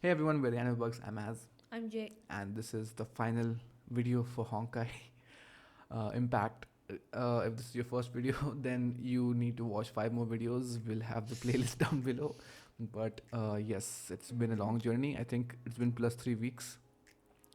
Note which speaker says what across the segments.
Speaker 1: Hey everyone, we're the Bugs. I'm Az,
Speaker 2: I'm Jay.
Speaker 1: and this is the final video for Honkai Impact. If this is your first video, then you need to watch 5 more videos. We'll have the playlist down below. But yes, it's been a long journey. I think it's been plus 3 weeks.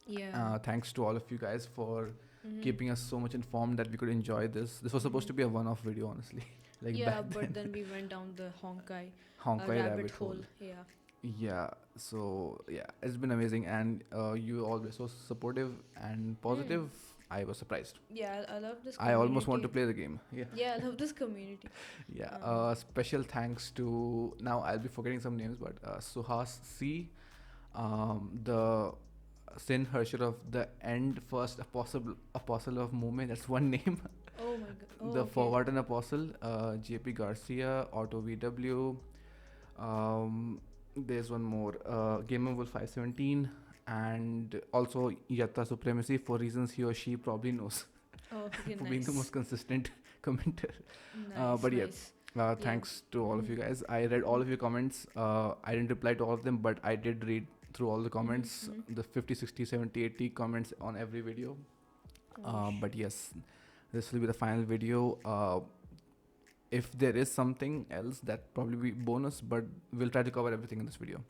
Speaker 2: Yeah.
Speaker 1: Thanks to all of you guys for
Speaker 2: Mm-hmm.
Speaker 1: keeping us so much informed that we could enjoy this. This was supposed to be a one-off video, honestly. Like back
Speaker 2: Yeah, but
Speaker 1: then,
Speaker 2: then we went down the Honkai
Speaker 1: Honkai
Speaker 2: rabbit
Speaker 1: rabbit
Speaker 2: hole.
Speaker 1: hole.
Speaker 2: Yeah.
Speaker 1: Yeah, so yeah, it's been amazing, and you always so supportive and
Speaker 2: Mm.
Speaker 1: positive. I was surprised.
Speaker 2: Yeah, I love this
Speaker 1: I almost want to
Speaker 2: community.
Speaker 1: play the game. Yeah,
Speaker 2: Yeah, I love this community.
Speaker 1: yeah.
Speaker 2: Um,
Speaker 1: Special thanks to, now I'll be forgetting some names, but Suhas C, the Sin Herscher of the End First Apostle of Movement. That's one name.
Speaker 2: oh my god. Oh,
Speaker 1: The
Speaker 2: okay.
Speaker 1: Forgotten Apostle, JP Garcia, Otto VW. There's one more, Gamer Wolf 517, and also Yatta Supremacy for reasons he or she probably knows
Speaker 2: Oh, okay,
Speaker 1: for being the most
Speaker 2: nice.
Speaker 1: consistent commenter.
Speaker 2: Nice,
Speaker 1: But yeah,
Speaker 2: nice. Yeah.
Speaker 1: thanks to all of you
Speaker 2: Mm-hmm.
Speaker 1: guys. I read all of your comments. I didn't reply to all of them, but I did read through all the comments,
Speaker 2: Mm-hmm.
Speaker 1: the 50, 60, 70, 80 comments on every video. But yes, this will be the final video. If there is something else, that probably be bonus, but we'll try to cover everything in this video.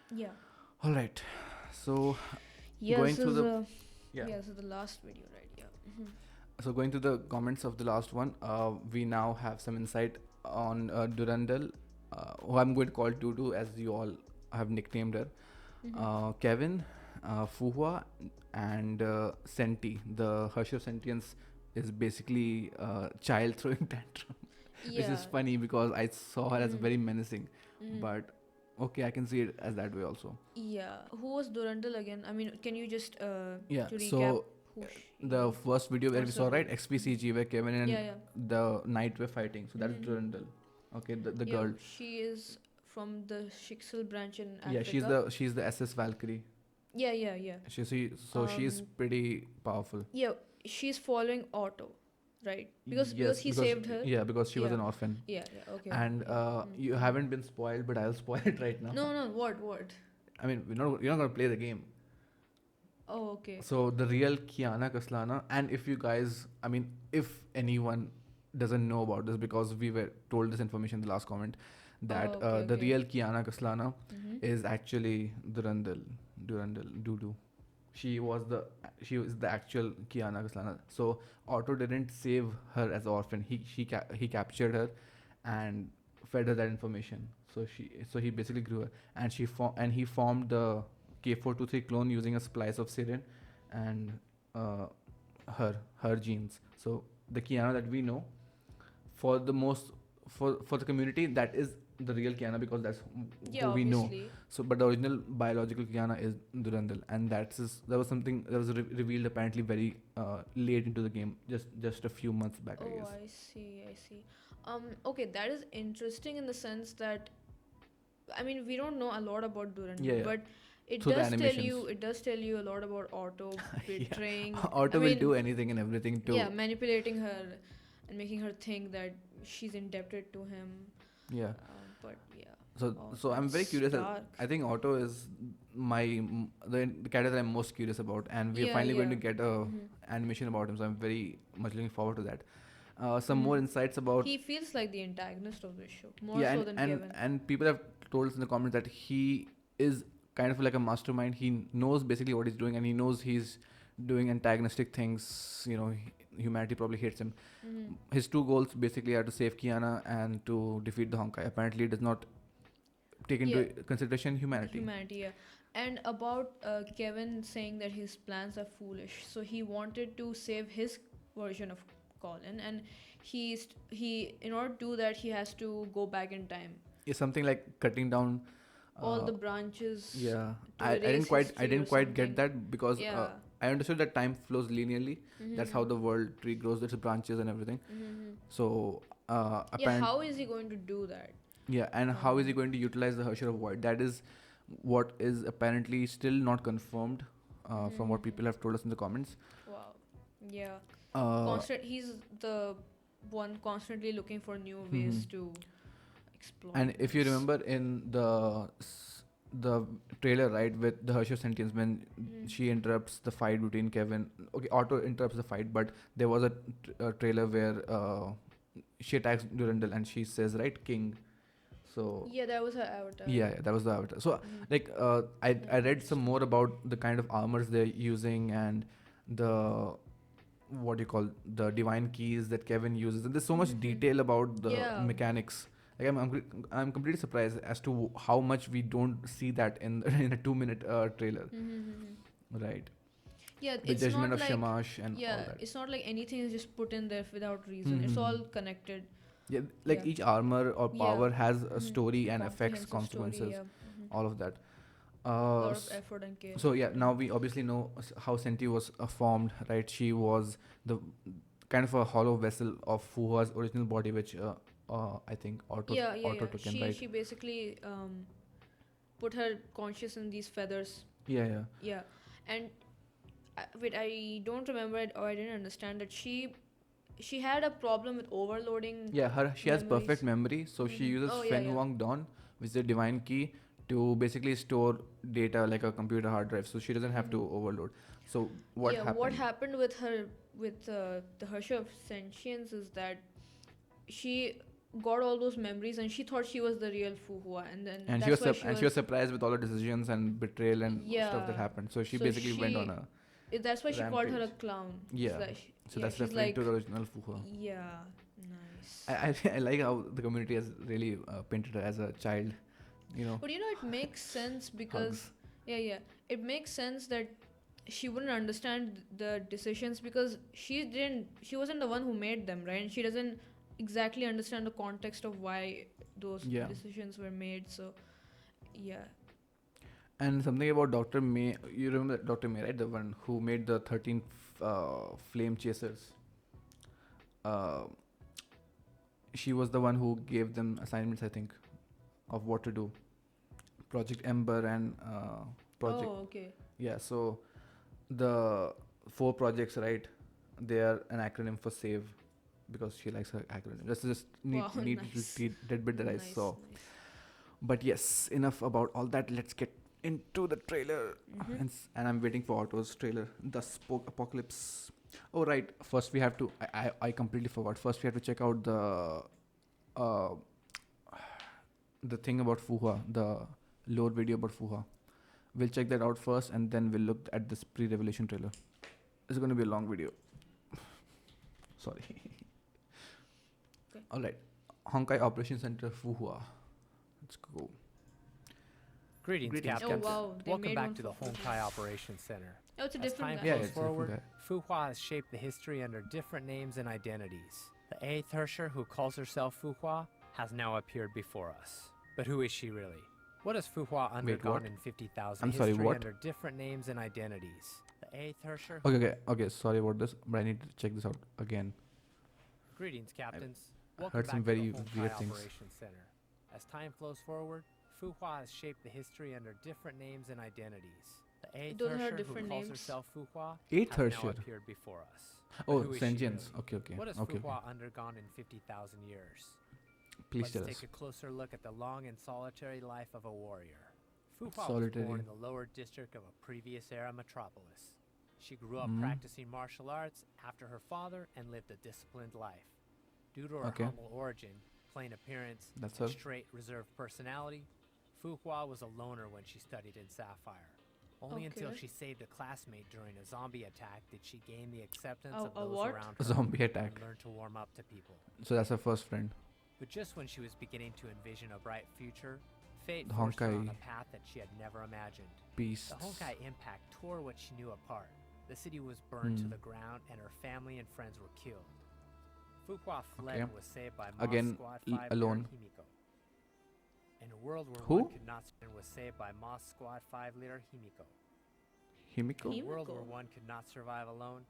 Speaker 2: Yeah.
Speaker 1: All right, so
Speaker 2: Yeah,
Speaker 1: going
Speaker 2: so
Speaker 1: through the
Speaker 2: the
Speaker 1: yeah,
Speaker 2: yeah, so the last video, right? Yeah.
Speaker 1: so going through the comments of the last one, we now have some insight on Durandal, who I'm going to call Dudu as you all have nicknamed her. Kevin, Fuhua, and Senti. The Herscher sentience is basically child throwing tantrum, which
Speaker 2: Yeah.
Speaker 1: is funny because I saw her as
Speaker 2: Mm-hmm.
Speaker 1: very menacing,
Speaker 2: Mm-hmm.
Speaker 1: but okay, I can see it as that way also.
Speaker 2: Yeah. Who was Durandal again? I mean, can you just
Speaker 1: Yeah,
Speaker 2: to recap
Speaker 1: so
Speaker 2: who
Speaker 1: the
Speaker 2: she
Speaker 1: first video where we
Speaker 2: What's her
Speaker 1: saw,
Speaker 2: role?
Speaker 1: right, XPCG, where Kevin and
Speaker 2: Yeah, yeah.
Speaker 1: the knight were fighting, so that's
Speaker 2: Mm-hmm.
Speaker 1: Durandal. Okay, the
Speaker 2: Yeah,
Speaker 1: girl.
Speaker 2: she is from the Shixel branch in
Speaker 1: Yeah,
Speaker 2: Africa.
Speaker 1: she's the SS Valkyrie.
Speaker 2: Yeah, yeah, yeah.
Speaker 1: She's
Speaker 2: Um,
Speaker 1: pretty powerful.
Speaker 2: yeah, she's following Otto, right? Because
Speaker 1: Yes,
Speaker 2: he saved her.
Speaker 1: because she was
Speaker 2: Yeah,
Speaker 1: an orphan.
Speaker 2: yeah, yeah. Okay, okay.
Speaker 1: And
Speaker 2: Yeah.
Speaker 1: you haven't been spoiled, but I'll spoil it right now.
Speaker 2: No, no. What?
Speaker 1: I mean, you're not gonna play the game.
Speaker 2: Oh, okay.
Speaker 1: So the real Kiana Kaslana, and if you guys, I mean, if anyone doesn't know about this, because we were told this information in the last comment,
Speaker 2: Oh,
Speaker 1: that
Speaker 2: okay,
Speaker 1: the
Speaker 2: okay.
Speaker 1: real Kiana Kaslana
Speaker 2: Mm-hmm.
Speaker 1: is actually Durandal, Dudu. She was the actual Kiana Kaslana. So Otto didn't save her as an orphan. He captured her and fed her that information. So he basically grew her, and he formed the K423 clone using a splice of Siren and uh, her genes. So the Kiana that we know, for the most for the community, that is the real Kiana, because that's
Speaker 2: Yeah,
Speaker 1: who we know.
Speaker 2: obviously.
Speaker 1: So, but the original biological Kiana is Durandal, and that was something that was revealed apparently very late into the game, just a few months back, I
Speaker 2: Oh,
Speaker 1: guess.
Speaker 2: I see. I see. Okay, that is interesting in the sense that I mean, we don't know a lot about
Speaker 1: Yeah,
Speaker 2: Durandal,
Speaker 1: yeah.
Speaker 2: but
Speaker 1: Through the animations,
Speaker 2: it does tell you a lot about Otto
Speaker 1: yeah,
Speaker 2: betraying. I
Speaker 1: Otto will do
Speaker 2: mean,
Speaker 1: anything and everything
Speaker 2: yeah,
Speaker 1: to,
Speaker 2: manipulating her and making her think that she's indebted to him.
Speaker 1: yeah.
Speaker 2: But yeah.
Speaker 1: So
Speaker 2: Oh,
Speaker 1: so I'm very
Speaker 2: that's
Speaker 1: curious.
Speaker 2: dark.
Speaker 1: I think Otto is the character that I'm most curious about, and we are
Speaker 2: Yeah,
Speaker 1: finally going
Speaker 2: yeah.
Speaker 1: to get a
Speaker 2: Mm-hmm.
Speaker 1: animation about him. So I'm very much looking forward to that. Some
Speaker 2: Mm-hmm.
Speaker 1: more insights about,
Speaker 2: He feels like the antagonist of this show, more
Speaker 1: yeah,
Speaker 2: so than Kevin.
Speaker 1: and people have told us in the comments that he is kind of like a mastermind. He knows basically what he's doing, and he knows he's doing antagonistic things. Humanity probably hates him.
Speaker 2: Mm-hmm.
Speaker 1: His two goals basically are to save Kiana and to defeat the Honkai. Apparently, it does not take into
Speaker 2: Yeah,
Speaker 1: consideration humanity.
Speaker 2: humanity. Yeah, and about Kevin saying that his plans are foolish, so he wanted to save his version of Colin, and he in order to do that he has to go back in time,
Speaker 1: It's something like cutting down.
Speaker 2: all
Speaker 1: Uh,
Speaker 2: the branches
Speaker 1: yeah,
Speaker 2: to erase
Speaker 1: I
Speaker 2: history or
Speaker 1: didn't quite
Speaker 2: something.
Speaker 1: get that, because
Speaker 2: Yeah.
Speaker 1: I understood that time flows linearly. That's how
Speaker 2: Mm-hmm.
Speaker 1: the world tree grows. There's branches and everything.
Speaker 2: Mm-hmm.
Speaker 1: So
Speaker 2: Yeah,
Speaker 1: apparent
Speaker 2: how is he going to do that?
Speaker 1: yeah, and how is he going to utilize the Herscher of Void? That is what is apparently still not confirmed, from what
Speaker 2: Mm-hmm.
Speaker 1: people have told us in the comments.
Speaker 2: Wow. Yeah.
Speaker 1: Uh,
Speaker 2: He's the one constantly looking for new
Speaker 1: mhm.
Speaker 2: ways to exploit
Speaker 1: And if you
Speaker 2: this.
Speaker 1: remember in the trailer, right, with the Herscher sentience when she interrupts the fight between Kevin. Okay, Otto interrupts the fight, but there was a trailer where she attacks Durandal and she says, right, King. So
Speaker 2: Yeah, that was her avatar.
Speaker 1: yeah, that was the avatar. So like I read some more about the kind of armors they're using and the what do you call the divine keys that Kevin uses, and there's so much detail about the
Speaker 2: Yeah.
Speaker 1: mechanics. Like I'm completely surprised as to how much we don't see that in in a 2 minute trailer, right?
Speaker 2: Yeah,
Speaker 1: The
Speaker 2: it's
Speaker 1: judgment
Speaker 2: not
Speaker 1: of
Speaker 2: like
Speaker 1: Shamash and all
Speaker 2: yeah,
Speaker 1: that.
Speaker 2: it's not like anything is just put in there without reason. It's all connected.
Speaker 1: Yeah, like
Speaker 2: Yeah.
Speaker 1: each armor or
Speaker 2: Yeah.
Speaker 1: power has a story and effects,
Speaker 2: Comprehensive story.
Speaker 1: consequences,
Speaker 2: Yeah.
Speaker 1: all of that.
Speaker 2: A lot of
Speaker 1: S-
Speaker 2: effort and care.
Speaker 1: so yeah, now we obviously know how Senti was formed, right? She was the kind of a hollow vessel of Fuhua's original body, which I think Otto took in, right?
Speaker 2: She basically put her conscious in these feathers.
Speaker 1: Yeah.
Speaker 2: Yeah, and wait, I don't remember it or I didn't understand that she had a problem with overloading.
Speaker 1: Yeah, she has perfect
Speaker 2: memories.
Speaker 1: memory, so she uses
Speaker 2: Oh,
Speaker 1: Fen
Speaker 2: yeah.
Speaker 1: Huang Dawn, which is a divine key, to basically store data like a computer hard drive, so she doesn't have to overload. So what happened?
Speaker 2: What happened with her with the Herrscher of sentience is that she got all those memories and she thought she was the real Fuhua, and then
Speaker 1: And she was surprised with all the decisions and betrayal and stuff that happened. So she basically went on a
Speaker 2: that's why she called her a
Speaker 1: rampage.
Speaker 2: clown.
Speaker 1: Yeah. So that's
Speaker 2: she's
Speaker 1: referring
Speaker 2: like
Speaker 1: to the original Fuhua.
Speaker 2: yeah, nice.
Speaker 1: I like how the community has really painted her as a child, you know.
Speaker 2: But it makes sense because
Speaker 1: Hugs.
Speaker 2: it makes sense that she wouldn't understand the decisions because she wasn't the one who made them, right? And she doesn't exactly understand the context of why those decisions were made. So yeah.
Speaker 1: And something about Dr. May, you remember Dr. May, right? The one who made the 13 flame chasers. She was the one who gave them assignments, I think, of what to do. Project Ember and Project.
Speaker 2: Oh, okay.
Speaker 1: Yeah, so the 4 projects, right? They are an acronym for SAVE because she likes her acronym. That's just neat
Speaker 2: Nice.
Speaker 1: little tidbit that I saw.
Speaker 2: Nice.
Speaker 1: But yes, enough about all that. Let's get into the trailer. And I'm waiting for Otto's trailer. Thus Spoke Apocalypse. Oh right. First we have to. I completely forgot. First we have to check out the thing about Fuhua, the lore video about Fuhua. We'll check that out first, and then we'll look at this pre-revelation trailer. It's going to be a long video. Sorry.
Speaker 2: Okay.
Speaker 1: All right. Honkai Operation Center Fuhua. Let's go.
Speaker 3: Greetings, Captain.
Speaker 2: Oh, wow. They
Speaker 3: Welcome
Speaker 2: made
Speaker 3: back
Speaker 2: one
Speaker 3: to the
Speaker 2: for
Speaker 3: Honkai Operation Center.
Speaker 2: Oh, it's a
Speaker 3: As
Speaker 2: different
Speaker 3: time
Speaker 2: guy.
Speaker 1: Yeah,
Speaker 3: goes
Speaker 1: it's a different
Speaker 3: forward,
Speaker 1: guy.
Speaker 3: Fuhua has shaped the history under different names and identities. The 8th Herrscher, who calls herself Fuhua, has now appeared before us. But who is she really? What has Fuhua undergone
Speaker 1: what?
Speaker 3: in 50,000
Speaker 1: I'm sorry,
Speaker 3: history
Speaker 1: what?
Speaker 3: under different names and identities? The 8th Herrscher.
Speaker 1: Okay. Sorry about this, but I need to check this out again.
Speaker 3: Greetings, captains.
Speaker 1: I've
Speaker 3: Welcome
Speaker 1: heard
Speaker 3: back
Speaker 1: some
Speaker 3: to
Speaker 1: very
Speaker 3: the
Speaker 1: weird
Speaker 3: Honkai
Speaker 1: things.
Speaker 3: Operation Center. As time flows forward, Fuhua has shaped the history under different names and identities. The 8th
Speaker 2: Those are
Speaker 3: Herrscher, who
Speaker 2: different
Speaker 3: calls
Speaker 2: names.
Speaker 3: herself Fuhua,
Speaker 1: 8th
Speaker 3: has now
Speaker 1: Herrscher.
Speaker 3: appeared before us.
Speaker 1: Oh,
Speaker 3: Who is she
Speaker 1: sentience.
Speaker 3: really?
Speaker 1: Okay.
Speaker 3: What has
Speaker 1: Okay.
Speaker 3: Fuhua undergone in 50,000 years?
Speaker 1: Please
Speaker 3: Let's
Speaker 1: tell
Speaker 3: take
Speaker 1: us.
Speaker 3: a closer look at the long and solitary life of a warrior. Fuhua was
Speaker 1: Solitary.
Speaker 3: born in the lower district of a previous era metropolis. She grew up
Speaker 1: Mm.
Speaker 3: practicing martial arts after her father and lived a disciplined life. Due to her
Speaker 1: Okay.
Speaker 3: humble origin, plain appearance,
Speaker 1: That's
Speaker 3: and
Speaker 1: her.
Speaker 3: straight reserved personality, Fuhua was a loner when she studied in Sapphire. Only until
Speaker 2: Okay.
Speaker 3: she saved a classmate during a zombie attack did she gain the acceptance
Speaker 2: A
Speaker 3: of those
Speaker 2: what?
Speaker 3: around
Speaker 1: A
Speaker 3: her
Speaker 1: zombie attack.
Speaker 3: and learn to warm up to people.
Speaker 1: So that's her first friend.
Speaker 3: But just when she was beginning to envision a bright future, fate
Speaker 1: The
Speaker 3: forced her on
Speaker 1: Honkai
Speaker 3: a path that she had never imagined.
Speaker 1: Beasts.
Speaker 3: The Honkai Impact tore what she knew apart. The city was burned to
Speaker 1: Hmm.
Speaker 3: the ground and her family and friends were killed. Fuhua fled
Speaker 1: Okay.
Speaker 3: and was saved by Moss
Speaker 1: Again,
Speaker 3: Squad
Speaker 1: l-
Speaker 3: 5
Speaker 1: alone.
Speaker 3: leader Himiko. In a world where
Speaker 1: Who?
Speaker 3: one could not and was saved by Moss Squad 5 leader Himiko.
Speaker 1: Himiko?
Speaker 3: In a world where
Speaker 2: Himiko?
Speaker 3: one could not survive alone,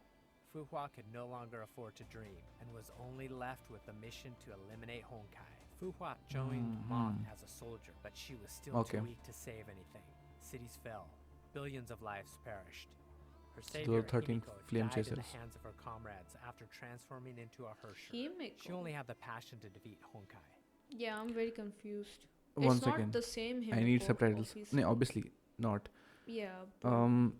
Speaker 3: Fuhua could no longer afford to dream and was only left with the mission to eliminate Honkai. Fuhua joined Moth as a soldier, but she was still
Speaker 1: Okay.
Speaker 3: too weak to save anything. Cities fell. Billions of lives perished. Her
Speaker 1: So
Speaker 3: savior,
Speaker 1: 13
Speaker 3: Himiko,
Speaker 1: flame
Speaker 3: died in the
Speaker 1: chasers.
Speaker 3: hands of her comrades after transforming into a Herrscher.
Speaker 2: Himiko.
Speaker 3: She only had the passion to defeat Honkai.
Speaker 2: Yeah, I'm very confused.
Speaker 1: One
Speaker 2: It's not
Speaker 1: second.
Speaker 2: the same
Speaker 1: I need
Speaker 2: Himiko,
Speaker 1: subtitles.
Speaker 2: obviously.
Speaker 1: No, obviously not.
Speaker 2: Yeah, but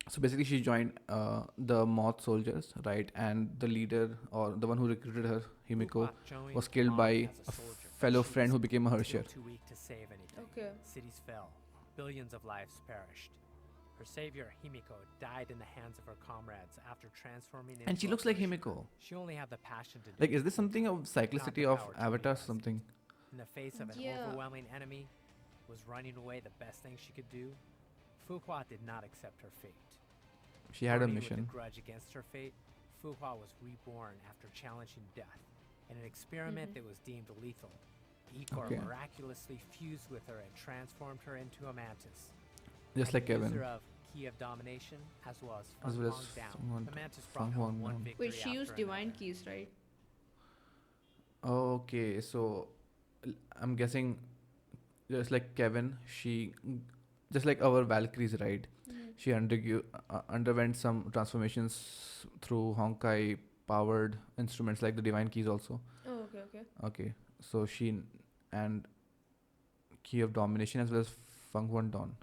Speaker 1: So basically, she joined the Moth soldiers, right? And the leader or the one who recruited her, Himiko,
Speaker 3: Fuhua joined
Speaker 1: was killed
Speaker 3: Moth
Speaker 1: by
Speaker 3: as
Speaker 1: a
Speaker 3: soldier, but
Speaker 1: fellow
Speaker 3: she
Speaker 1: friend
Speaker 3: was
Speaker 1: who became a
Speaker 3: still
Speaker 1: Herscher.
Speaker 3: too weak to save anything.
Speaker 2: okay.
Speaker 3: Cities fell. Billions of lives perished. Her savior, Himiko, died in the hands of her comrades after transforming into
Speaker 1: And she
Speaker 3: a
Speaker 1: looks like
Speaker 3: Herscher.
Speaker 1: Himiko.
Speaker 3: She only had the passion to do
Speaker 1: Like, is
Speaker 3: it,
Speaker 1: this something of
Speaker 3: not the
Speaker 1: cyclicity of
Speaker 3: power to
Speaker 1: Avatar or
Speaker 3: realize it.
Speaker 1: something?
Speaker 3: In the face of an
Speaker 2: Yeah.
Speaker 3: overwhelming enemy, was running away the best thing she could do? Fuhua did not accept her fate.
Speaker 1: She had a
Speaker 3: Burning
Speaker 1: mission.
Speaker 3: with a grudge against her fate, Fuhua was reborn after challenging death. In an experiment
Speaker 2: Mhm.
Speaker 3: that was deemed lethal, Ikor
Speaker 1: Okay.
Speaker 3: miraculously fused with her and transformed her into a mantis.
Speaker 1: Just
Speaker 3: And
Speaker 1: like
Speaker 3: the
Speaker 1: Kevin.
Speaker 3: user of Key of Domination, as well as
Speaker 1: As well as
Speaker 3: Feng Down,
Speaker 1: someone-
Speaker 3: the mantis
Speaker 1: Feng
Speaker 3: brought home
Speaker 1: Huang
Speaker 3: one
Speaker 1: Down.
Speaker 3: victory
Speaker 2: Wait, she used
Speaker 3: after
Speaker 2: divine
Speaker 3: another.
Speaker 2: keys, right?
Speaker 1: Okay, so I'm guessing just like Kevin, she just like our Valkyries, right? She underwent some transformations through Honkai powered instruments like the divine keys also.
Speaker 2: Oh, okay, okay.
Speaker 1: Okay, so and key of domination as well as Feng Huan Dawn.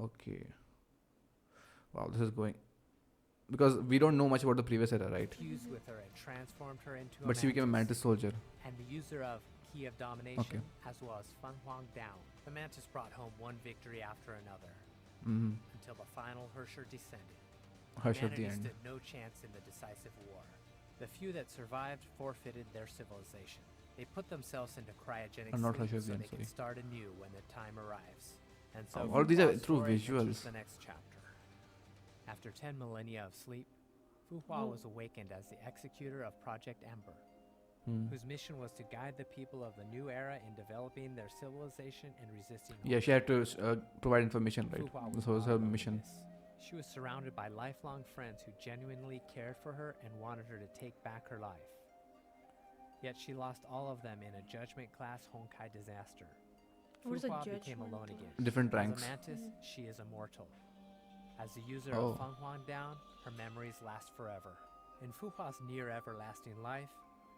Speaker 1: Okay. Wow, this is going because we don't know much about the previous era, right?
Speaker 3: Fused with her and transformed her into
Speaker 1: But she became a mantis soldier.
Speaker 3: And the user of Key of Domination, as well as Feng Huang Down, the mantis brought home one victory after another,
Speaker 1: Mm-hmm.
Speaker 3: until the final Herrscher descended.
Speaker 1: Hush at the
Speaker 3: Humanity
Speaker 1: end.
Speaker 3: stood no chance in the decisive war. The few that survived forfeited their civilization. They put themselves into cryogenic
Speaker 1: Not
Speaker 3: sleep
Speaker 1: Herrscher at
Speaker 3: so
Speaker 1: the
Speaker 3: they
Speaker 1: end,
Speaker 3: can
Speaker 1: sorry.
Speaker 3: start anew when the time arrives. And so
Speaker 1: All these are
Speaker 3: Fuhua's
Speaker 1: through
Speaker 3: story enters
Speaker 1: visuals.
Speaker 3: the next chapter. After 10 millennia of sleep, Fuhua was awakened as the executor of Project Ember, whose mission was to guide the people of the new era in developing their civilization and resisting.
Speaker 1: Yeah, she had to provide information, right?
Speaker 3: Fuhua
Speaker 1: This was
Speaker 3: not
Speaker 1: her
Speaker 3: alone in
Speaker 1: mission.
Speaker 3: this. She was surrounded by lifelong friends who genuinely cared for her and wanted her to take back her life. Yet she lost all of them in a judgment class Honkai disaster.
Speaker 2: What is a
Speaker 3: Fuhua became
Speaker 2: judgment
Speaker 3: alone
Speaker 2: class?
Speaker 3: again.
Speaker 1: Different
Speaker 3: As
Speaker 1: ranks.
Speaker 3: a mantis, she is immortal. As the user
Speaker 1: Oh.
Speaker 3: of Feng Huang Down, her memories last forever. In Fuhua's near everlasting life,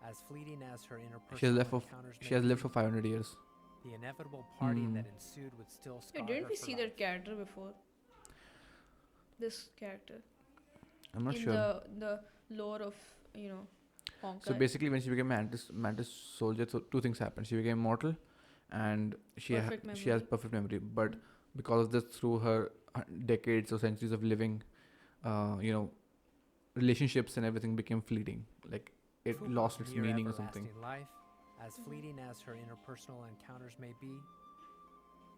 Speaker 3: as fleeting as her interpersonal
Speaker 1: She has left for
Speaker 3: encounters
Speaker 1: she
Speaker 3: may
Speaker 1: has lived
Speaker 3: be,
Speaker 1: for 500 years.
Speaker 3: the inevitable parting
Speaker 1: Hmm.
Speaker 3: that ensued would still scar
Speaker 2: Wait, didn't
Speaker 3: her
Speaker 2: we
Speaker 3: for
Speaker 2: see
Speaker 3: life.
Speaker 2: that character before? This character
Speaker 1: I'm not
Speaker 2: in
Speaker 1: sure.
Speaker 2: the lore of Honkai.
Speaker 1: So basically, when she became mantis soldier, so two things happened. She became mortal, and she
Speaker 2: Perfect
Speaker 1: she has
Speaker 2: memory.
Speaker 1: perfect memory. But because of this, through her decades or centuries of living, relationships and everything became fleeting. Like it
Speaker 3: Fuhua's
Speaker 1: lost its
Speaker 3: near
Speaker 1: meaning or something.
Speaker 3: everlasting life, as fleeting as her interpersonal encounters may be,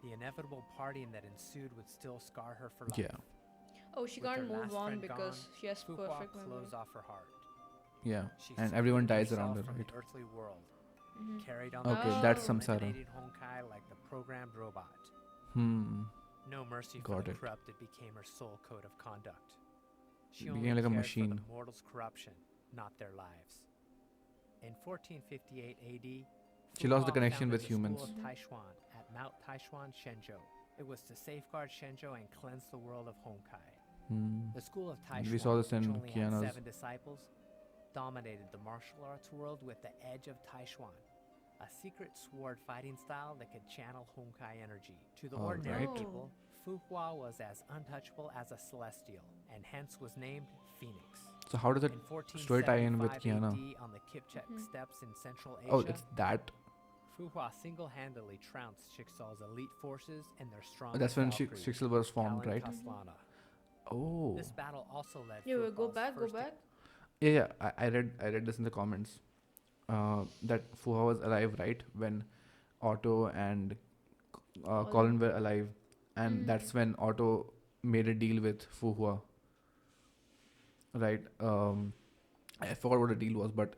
Speaker 3: the inevitable parting that ensued would still scar her for life.
Speaker 1: Yeah,
Speaker 2: Oh, she
Speaker 3: With
Speaker 2: can't
Speaker 3: her
Speaker 2: move
Speaker 3: last
Speaker 2: on
Speaker 3: friend
Speaker 2: because
Speaker 3: gone,
Speaker 2: she has
Speaker 3: Fuhua
Speaker 2: perfect memory.
Speaker 3: closed off her heart.
Speaker 1: yeah,
Speaker 3: She
Speaker 1: and everyone
Speaker 3: separated
Speaker 1: dies around her,
Speaker 3: herself from
Speaker 1: right?
Speaker 3: the earthly world,
Speaker 2: Mhm.
Speaker 3: carried on
Speaker 1: Okay,
Speaker 3: the
Speaker 1: that's
Speaker 2: Oh.
Speaker 1: samsara.
Speaker 3: eliminating Honkai like the programmed robot. No mercy for
Speaker 1: Got
Speaker 3: the
Speaker 1: it.
Speaker 3: corrupted became her sole code of conduct. She
Speaker 1: Became
Speaker 3: only
Speaker 1: like a
Speaker 3: cared
Speaker 1: machine.
Speaker 3: for the mortals' corruption, not their lives. In 1458 AD,
Speaker 1: She lost the
Speaker 3: Fuhua
Speaker 1: connection
Speaker 3: founded
Speaker 1: with
Speaker 3: the
Speaker 1: humans.
Speaker 3: School of Taishuan at Mount Taishuan, Shenzhou. It was to safeguard Shenzhou and cleanse the world of Honkai. The School of
Speaker 1: And
Speaker 3: Taishuan,
Speaker 1: we saw this
Speaker 3: which
Speaker 1: in
Speaker 3: only had
Speaker 1: Kiana's-
Speaker 3: 7 disciples, dominated the martial arts world with the Edge of Taishuan, a secret sword fighting style that could channel Honkai energy. To the ordinary
Speaker 2: Alright.
Speaker 3: people, Fuhua was as untouchable as a celestial, and hence was named Phoenix.
Speaker 1: So how does it
Speaker 3: In
Speaker 1: story tie in with
Speaker 3: 1475
Speaker 1: Kiana?
Speaker 3: AD, on the Kipchak steppes in Central Asia,
Speaker 1: Oh, it's that.
Speaker 3: Fuhua single-handedly trounced Chicxul's elite forces and their strongest
Speaker 1: That's when
Speaker 3: Valkyrie,
Speaker 1: Chicxul was formed,
Speaker 3: Kalin
Speaker 1: right?
Speaker 3: Kaslana.
Speaker 1: Oh.
Speaker 3: This battle also led
Speaker 2: Yeah, wait, go
Speaker 3: Fuhua's
Speaker 2: back, go
Speaker 3: first
Speaker 2: back.
Speaker 1: Yeah. I read this in the comments. That Fuha was alive, right, when Otto and Colin were alive, and that's when Otto made a deal with Fuhua. Right. I forgot what the deal was, but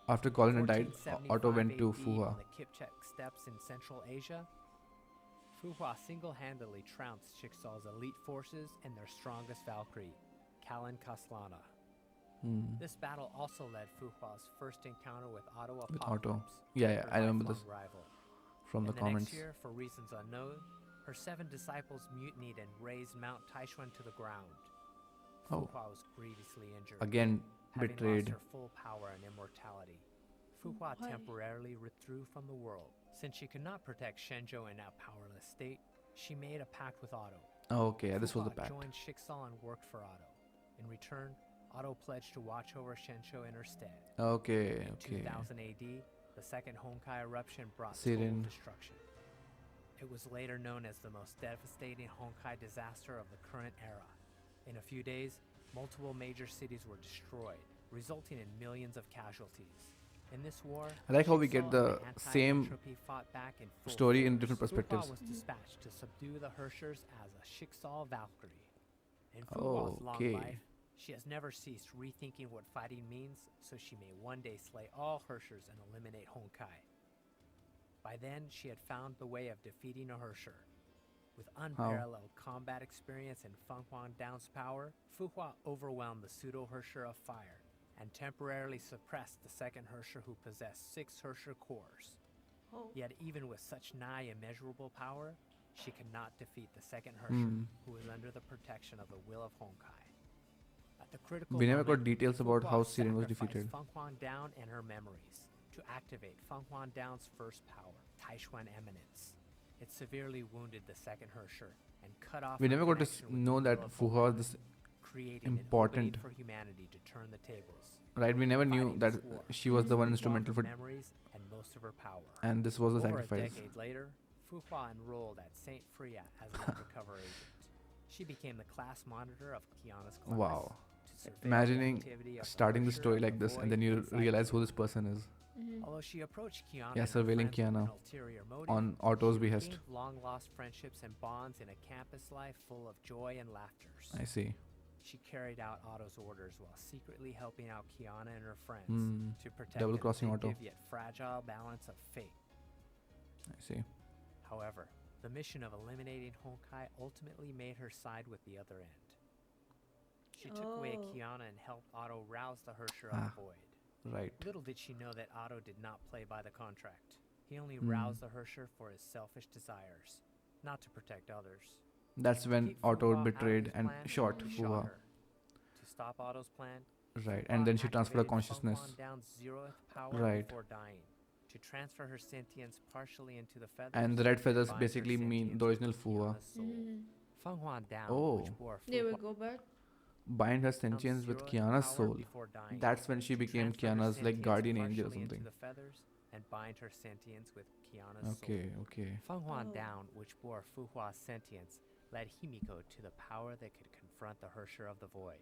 Speaker 1: after Colin had died,
Speaker 3: 1475
Speaker 1: Otto went to
Speaker 3: AD,
Speaker 1: Fuhua.
Speaker 3: on the Kipchak steppes in Central Asia, Fuhua single-handedly trounced Chicxul's elite forces and their strongest Valkyrie, Kalin Kaslana. This battle also led Fuhua's first encounter with Otto
Speaker 1: With
Speaker 3: Apocalypse,
Speaker 1: Otto. Yeah,
Speaker 3: her
Speaker 1: I remember
Speaker 3: lifelong
Speaker 1: this
Speaker 3: rival.
Speaker 1: from the
Speaker 3: And
Speaker 1: comments.
Speaker 3: next year, for reasons unknown, her 7 disciples mutinied and razed Mount Taishuan to the ground.
Speaker 1: Oh.
Speaker 3: Fuhua was grievously injured.
Speaker 1: Again,
Speaker 3: Having
Speaker 1: betrayed.
Speaker 3: lost her full power and immortality, Fuhua
Speaker 2: Why?
Speaker 3: temporarily withdrew from the world. Since she could not protect Shenzhou in a powerless state, she made a pact with Otto.
Speaker 1: Okay, yeah, this was the
Speaker 3: Fuhua
Speaker 1: pact.
Speaker 3: joined Schicksal and worked for Otto. In return, Otto pledged to watch over Shenzhou in her stead.
Speaker 1: Okay,
Speaker 3: In
Speaker 1: okay.
Speaker 3: 2000 AD, the second Honkai eruption brought
Speaker 1: Siren.
Speaker 3: total destruction. It was later known as the most devastating Honkai disaster of the current era. In a few days, multiple major cities were destroyed, resulting in millions of casualties. In this war,
Speaker 1: I like how we get
Speaker 3: Schicksal
Speaker 1: the
Speaker 3: and
Speaker 1: same
Speaker 3: anti-entropy fought back in full
Speaker 1: story in
Speaker 3: force.
Speaker 1: different perspectives.
Speaker 3: Fuhua was dispatched to subdue the Herschers as a Schicksal Valkyrie. In Fuhua's long
Speaker 1: Okay.
Speaker 3: life, she has never ceased rethinking what fighting means, so she may one day slay all Herschers and eliminate Honkai. By then, she had found the way of defeating a Herscher. With unparalleled combat experience and Feng Huang Down's power, Fuhua overwhelmed the pseudo-Herscher of fire and temporarily suppressed the second Herscher who possessed 6 Herscher cores.
Speaker 2: Oh.
Speaker 3: Yet even with such nigh immeasurable power, she could not defeat the second Herscher, who was under the protection of the will of Honkai. At the critical
Speaker 1: We never
Speaker 3: moment,
Speaker 1: got details about
Speaker 3: Fuhua
Speaker 1: how Siren was
Speaker 3: sacrificed
Speaker 1: defeated.
Speaker 3: Feng Huang Down and her memories to activate Feng Huang Down's first power, Taishuan Eminence. It severely wounded the second Herscher and cut off
Speaker 1: We
Speaker 3: her
Speaker 1: never got to
Speaker 3: connection with
Speaker 1: know
Speaker 3: the
Speaker 1: that
Speaker 3: will of
Speaker 1: Fuhua
Speaker 3: Honkai,
Speaker 1: was this
Speaker 3: creating
Speaker 1: important.
Speaker 3: an opening for humanity to turn the tables.
Speaker 1: Right, we never knew
Speaker 3: Fighting
Speaker 1: that
Speaker 3: this war,
Speaker 1: she was the one
Speaker 3: Fuhua
Speaker 1: instrumental for,
Speaker 3: memories and most of her power.
Speaker 1: and this was the
Speaker 3: Over
Speaker 1: sacrifice.
Speaker 3: a decade later, Fuhua enrolled at Saint Freya as an undercover agent. She became the class monitor of Kiana's class.
Speaker 1: Wow.
Speaker 3: to surveil the
Speaker 1: Imagining
Speaker 3: activity of
Speaker 1: starting the
Speaker 3: Herscher
Speaker 1: story
Speaker 3: of
Speaker 1: like this,
Speaker 3: Void
Speaker 1: and then you
Speaker 3: inside
Speaker 1: realize
Speaker 3: the
Speaker 1: who this
Speaker 3: Fuhua.
Speaker 1: person is
Speaker 3: Although she approached Kiana
Speaker 1: Yeah,
Speaker 3: and her
Speaker 1: surveilling
Speaker 3: friends with an
Speaker 1: Kiana
Speaker 3: ulterior motive,
Speaker 1: on Otto's
Speaker 3: she
Speaker 1: behest.
Speaker 3: gained long-lost friendships and bonds in a campus life full of joy and laughters.
Speaker 1: I see.
Speaker 3: She carried out Otto's orders while secretly helping out Kiana and her friends to protect
Speaker 1: Double-crossing
Speaker 3: an
Speaker 1: Otto.
Speaker 3: addictive yet fragile balance of fate.
Speaker 1: I see.
Speaker 3: However, the mission of eliminating Honkai ultimately made her side with the other end. She took away
Speaker 2: Oh.
Speaker 3: Kiana and helped Otto rouse the Herrscher of the Void.
Speaker 1: Right.
Speaker 3: Little did she know that Otto did not play by the contract. He only roused the Herrscher for his selfish desires, not to protect others.
Speaker 1: That's
Speaker 3: To
Speaker 1: when
Speaker 3: keep
Speaker 1: Otto
Speaker 3: Fuhua out of
Speaker 1: betrayed
Speaker 3: his
Speaker 1: and
Speaker 3: plan,
Speaker 1: shot
Speaker 3: he
Speaker 1: Fuhua.
Speaker 3: her. To stop Otto's plan,
Speaker 1: Right,
Speaker 3: Fuhua
Speaker 1: and then she transferred her
Speaker 3: activated
Speaker 1: consciousness.
Speaker 3: Feng Huang Down's zeroth power
Speaker 1: Right.
Speaker 3: before dying, to transfer her sentience partially into the feathers.
Speaker 1: And the red feathers
Speaker 3: bind her
Speaker 1: basically mean
Speaker 3: sentience
Speaker 1: the
Speaker 3: with
Speaker 1: original Fuhua.
Speaker 3: Kiana's soul. Feng Huang Down,
Speaker 1: Oh.
Speaker 3: which bore
Speaker 2: They will
Speaker 3: Fuhua
Speaker 2: go back.
Speaker 1: Bind her sentience with
Speaker 3: zeroth
Speaker 1: Kiana's
Speaker 3: power
Speaker 1: soul.
Speaker 3: before dying,
Speaker 1: That's when she
Speaker 3: to
Speaker 1: became
Speaker 3: transfer her
Speaker 1: Kiana's like
Speaker 3: sentience
Speaker 1: guardian angel or
Speaker 3: partially into
Speaker 1: something.
Speaker 3: the feathers and bind her sentience with Kiana's soul.
Speaker 1: Okay, okay.
Speaker 3: Feng Huang
Speaker 2: Oh.
Speaker 3: Down, which bore Fuhua's sentience, led Himiko to the power that could confront the Herscher of the Void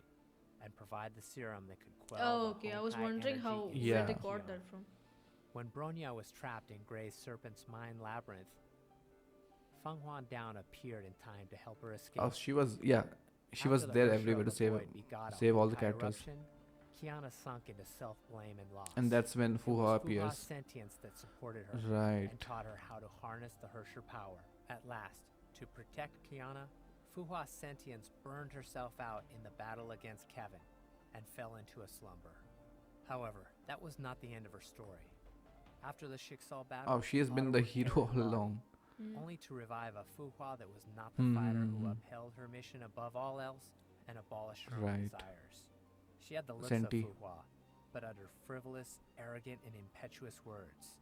Speaker 3: and provide the serum that could quell
Speaker 2: Oh,
Speaker 3: the
Speaker 2: okay. I was
Speaker 3: Honkai
Speaker 2: wondering
Speaker 3: energy
Speaker 2: how
Speaker 3: inside
Speaker 1: Yeah.
Speaker 2: where they
Speaker 3: of
Speaker 2: got
Speaker 3: Kiana.
Speaker 2: that from.
Speaker 3: When Bronya was trapped in Grey's Serpent's mind labyrinth, Feng Huang Down appeared in time to help her escape.
Speaker 1: Oh, she was, yeah, she
Speaker 3: After
Speaker 1: was
Speaker 3: the
Speaker 1: there
Speaker 3: Herscher
Speaker 1: everywhere
Speaker 3: of
Speaker 1: to
Speaker 3: the
Speaker 1: save
Speaker 3: Void begot a
Speaker 1: save all the
Speaker 3: Honkai
Speaker 1: characters.
Speaker 3: eruption, Kiana sunk into self-blame and loss.
Speaker 1: And that's when
Speaker 3: It was
Speaker 1: Fuhua
Speaker 3: Fuhua's
Speaker 1: appears.
Speaker 3: sentience that supported her
Speaker 1: Right.
Speaker 3: and taught her how to harness the Herscher power. At last, to protect Kiana, Fuhua's sentience burned herself out in the battle against Kevin and fell into a slumber. However, that was not the end of her story. After the Schicksal battle,
Speaker 1: Oh, she has been
Speaker 3: Otto
Speaker 1: the
Speaker 3: would
Speaker 1: hero
Speaker 3: carry
Speaker 1: all
Speaker 3: her body,
Speaker 1: along.
Speaker 3: only to revive a Fuhua that was not the fighter who upheld her mission above all else and abolished her own
Speaker 1: Right.
Speaker 3: desires. She had the looks
Speaker 1: Senti.
Speaker 3: of Fuhua, but uttered frivolous, arrogant, and impetuous words.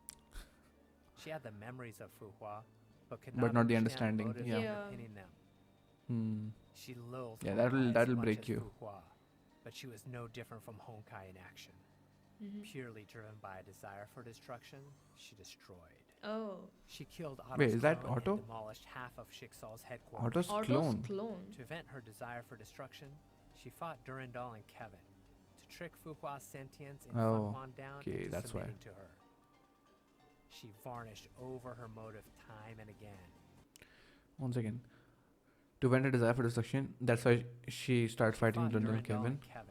Speaker 3: She had the memories of Fuhua, but could
Speaker 1: But
Speaker 3: not
Speaker 1: not the
Speaker 3: understand
Speaker 1: understanding,
Speaker 3: motives
Speaker 1: yeah.
Speaker 2: Yeah.
Speaker 3: underpinning them.
Speaker 1: Hmm.
Speaker 3: She loathed
Speaker 1: Yeah,
Speaker 3: Honkai as
Speaker 1: that'll
Speaker 3: much
Speaker 1: break
Speaker 3: as
Speaker 1: you.
Speaker 3: Fuhua, but she was no different from Honkai in action. Purely driven by a desire for destruction, she destroyed.
Speaker 2: Oh.
Speaker 3: She killed Otto's
Speaker 1: Wait, is that
Speaker 3: clone
Speaker 1: Otto?
Speaker 3: and demolished half of Schicksal's headquarters.
Speaker 1: Otto's
Speaker 2: Otto's
Speaker 1: clone.
Speaker 2: clone.
Speaker 3: To vent her desire for destruction, she fought Durandal and Kevin to trick Fuhua's sentience and
Speaker 1: Oh,
Speaker 3: Feng Huang Down
Speaker 1: okay,
Speaker 3: into
Speaker 1: that's why.
Speaker 3: submitting to her. She varnished over her motive time and again.
Speaker 1: One second. To vent a desire for destruction, that's why she started fighting
Speaker 3: Fought
Speaker 1: Durandal and
Speaker 3: Durandal
Speaker 1: Kevin.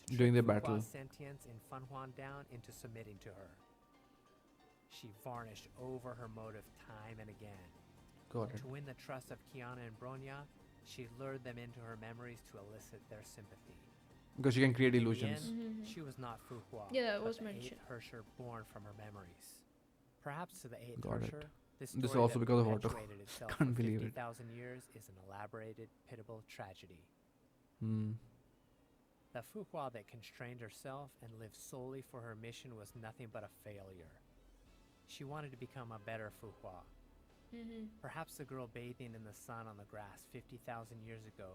Speaker 3: to
Speaker 1: during
Speaker 3: trick
Speaker 1: the battle.
Speaker 3: Fuhua's sentience and Feng Huang Down into submitting to her. She varnished over her motive time and again.
Speaker 1: Got it.
Speaker 3: To win the trust of Kiana and Bronya, she lured them into her memories to elicit their sympathy.
Speaker 1: Because she can create
Speaker 3: In the
Speaker 1: illusions.
Speaker 3: end, she was not Fuhua.
Speaker 2: Yeah, that
Speaker 3: but
Speaker 2: was
Speaker 3: the
Speaker 2: mentioned.
Speaker 3: eighth Herscher born from her memories. Perhaps to the eighth
Speaker 1: Got it.
Speaker 3: Herscher, this
Speaker 1: This is
Speaker 3: story
Speaker 1: also
Speaker 3: that
Speaker 1: because of Otto.
Speaker 3: perpetuated itself
Speaker 1: Can't
Speaker 3: for
Speaker 1: believe it.
Speaker 3: 50,000 years is an elaborated, pitiable tragedy.
Speaker 1: Hmm.
Speaker 3: The Fuhua that constrained herself and lived solely for her mission was nothing but a failure. She wanted to become a better Fuhua. Perhaps the girl bathing in the sun on the grass 50,000 years ago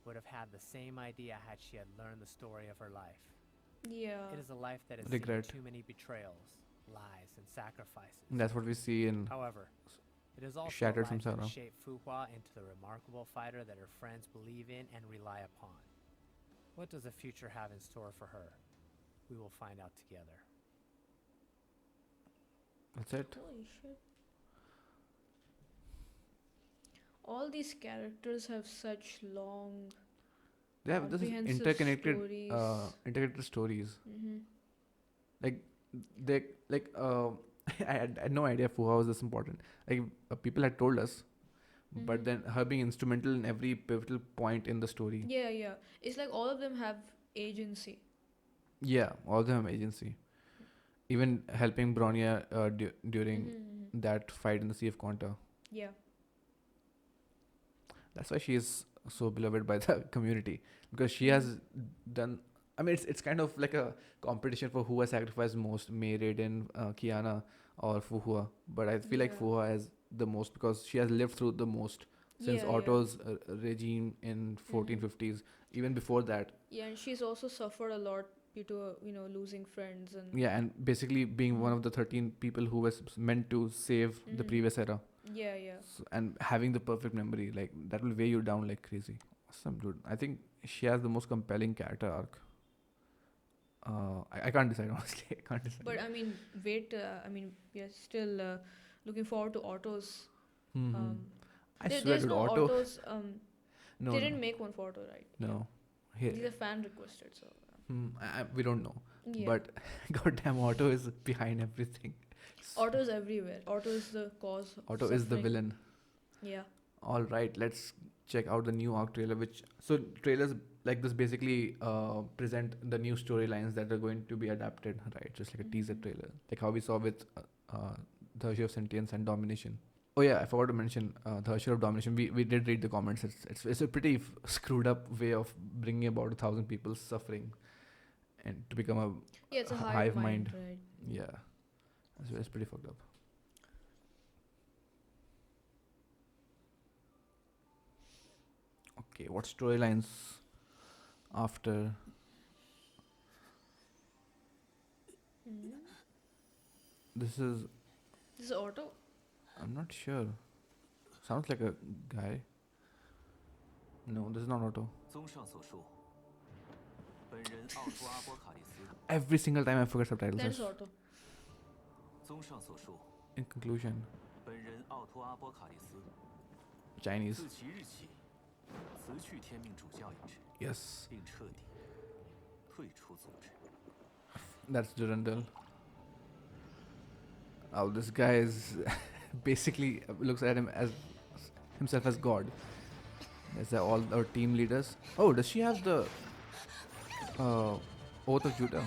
Speaker 3: would have had the same idea had she had learned the story of her life.
Speaker 2: Yeah.
Speaker 3: It is a life that has
Speaker 1: Regret.
Speaker 3: seen too many betrayals, lies, and sacrifices.
Speaker 1: That's what we see in
Speaker 3: However, it is also a
Speaker 1: Shattered
Speaker 3: life that
Speaker 1: Samsara.
Speaker 3: has shaped Fuhua into the remarkable fighter that her friends believe in and rely upon. What does the future have in store for her? We will find out together.
Speaker 1: That's it.
Speaker 2: Holy shit. All these characters have such long,
Speaker 1: They have this
Speaker 2: comprehensive
Speaker 1: interconnected
Speaker 2: stories.
Speaker 1: interconnected stories.
Speaker 2: Mm-hmm.
Speaker 1: Like they like I had no idea Fuha was this important. Like people had told us, but then her being instrumental in every pivotal point in the story.
Speaker 2: Yeah, yeah. It's like all of them have agency.
Speaker 1: Yeah, all of them have agency. Even helping Bronya during that fight in the Sea of Quanta.
Speaker 2: Yeah.
Speaker 1: That's why she is so beloved by the community, because she has done. I mean, it's kind of like a competition for who has sacrificed most, May, Raiden, Kiana, or Fuhua. But I feel like
Speaker 2: Yeah.
Speaker 1: Fuhua has the most because she has lived through the most since
Speaker 2: Yeah, yeah.
Speaker 1: Otto's regime in 1450s. Even before that,
Speaker 2: Yeah, and she's also suffered a lot due to losing friends and
Speaker 1: yeah, and basically being one of the 13 people who was meant to save the previous era.
Speaker 2: yeah, yeah.
Speaker 1: So, and having the perfect memory, like that will weigh you down like crazy. Awesome, dude. I think she has the most compelling character arc. I can't decide honestly. I can't decide.
Speaker 2: But I mean, wait. We are still looking forward to Otto's.
Speaker 1: I swear,
Speaker 2: There's
Speaker 1: dude,
Speaker 2: no
Speaker 1: Otto.
Speaker 2: Otto's.
Speaker 1: No,
Speaker 2: They
Speaker 1: no,
Speaker 2: didn't make one for Otto, right?
Speaker 1: no.
Speaker 2: These
Speaker 1: Here,
Speaker 2: are fan requested, so.
Speaker 1: we don't know.
Speaker 2: Yeah.
Speaker 1: But goddamn, Otto is behind everything.
Speaker 2: Otto is everywhere. Otto is the cause. of
Speaker 1: Otto is the
Speaker 2: suffering.
Speaker 1: villain.
Speaker 2: Yeah.
Speaker 1: All right, let's check out the new arc trailer. So trailers like this basically present the new storylines that are going to be adapted, right? Just like a teaser trailer, like how we saw with the Herrscher of Sentience and Domination. Oh yeah, I forgot to mention the Herrscher of Domination. We did read the comments. It's a pretty screwed up way of bringing about 1,000 people suffering, and to become a
Speaker 2: Yeah, it's a
Speaker 1: hive
Speaker 2: hive mind, right?
Speaker 1: yeah, it's pretty fucked up. Okay, what storylines after? This is,
Speaker 2: This is Otto.
Speaker 1: I'm not sure. Sounds like a guy. No, this is not Otto.
Speaker 4: 综上所述，本人奥托阿波卡利斯。
Speaker 1: Every single time I forget subtitles.
Speaker 2: That's Otto.
Speaker 4: 综上所述，
Speaker 1: In conclusion,
Speaker 4: 本人奥托阿波卡利斯
Speaker 1: Chinese.
Speaker 4: 自其日起辞去天命主教一职，
Speaker 1: Yes,
Speaker 4: 并彻底退出组织。
Speaker 1: that's Durandal. Oh, this guy is basically looks at him as himself as God. Is that all our team leaders? Oh, does she have the Oath of Judah?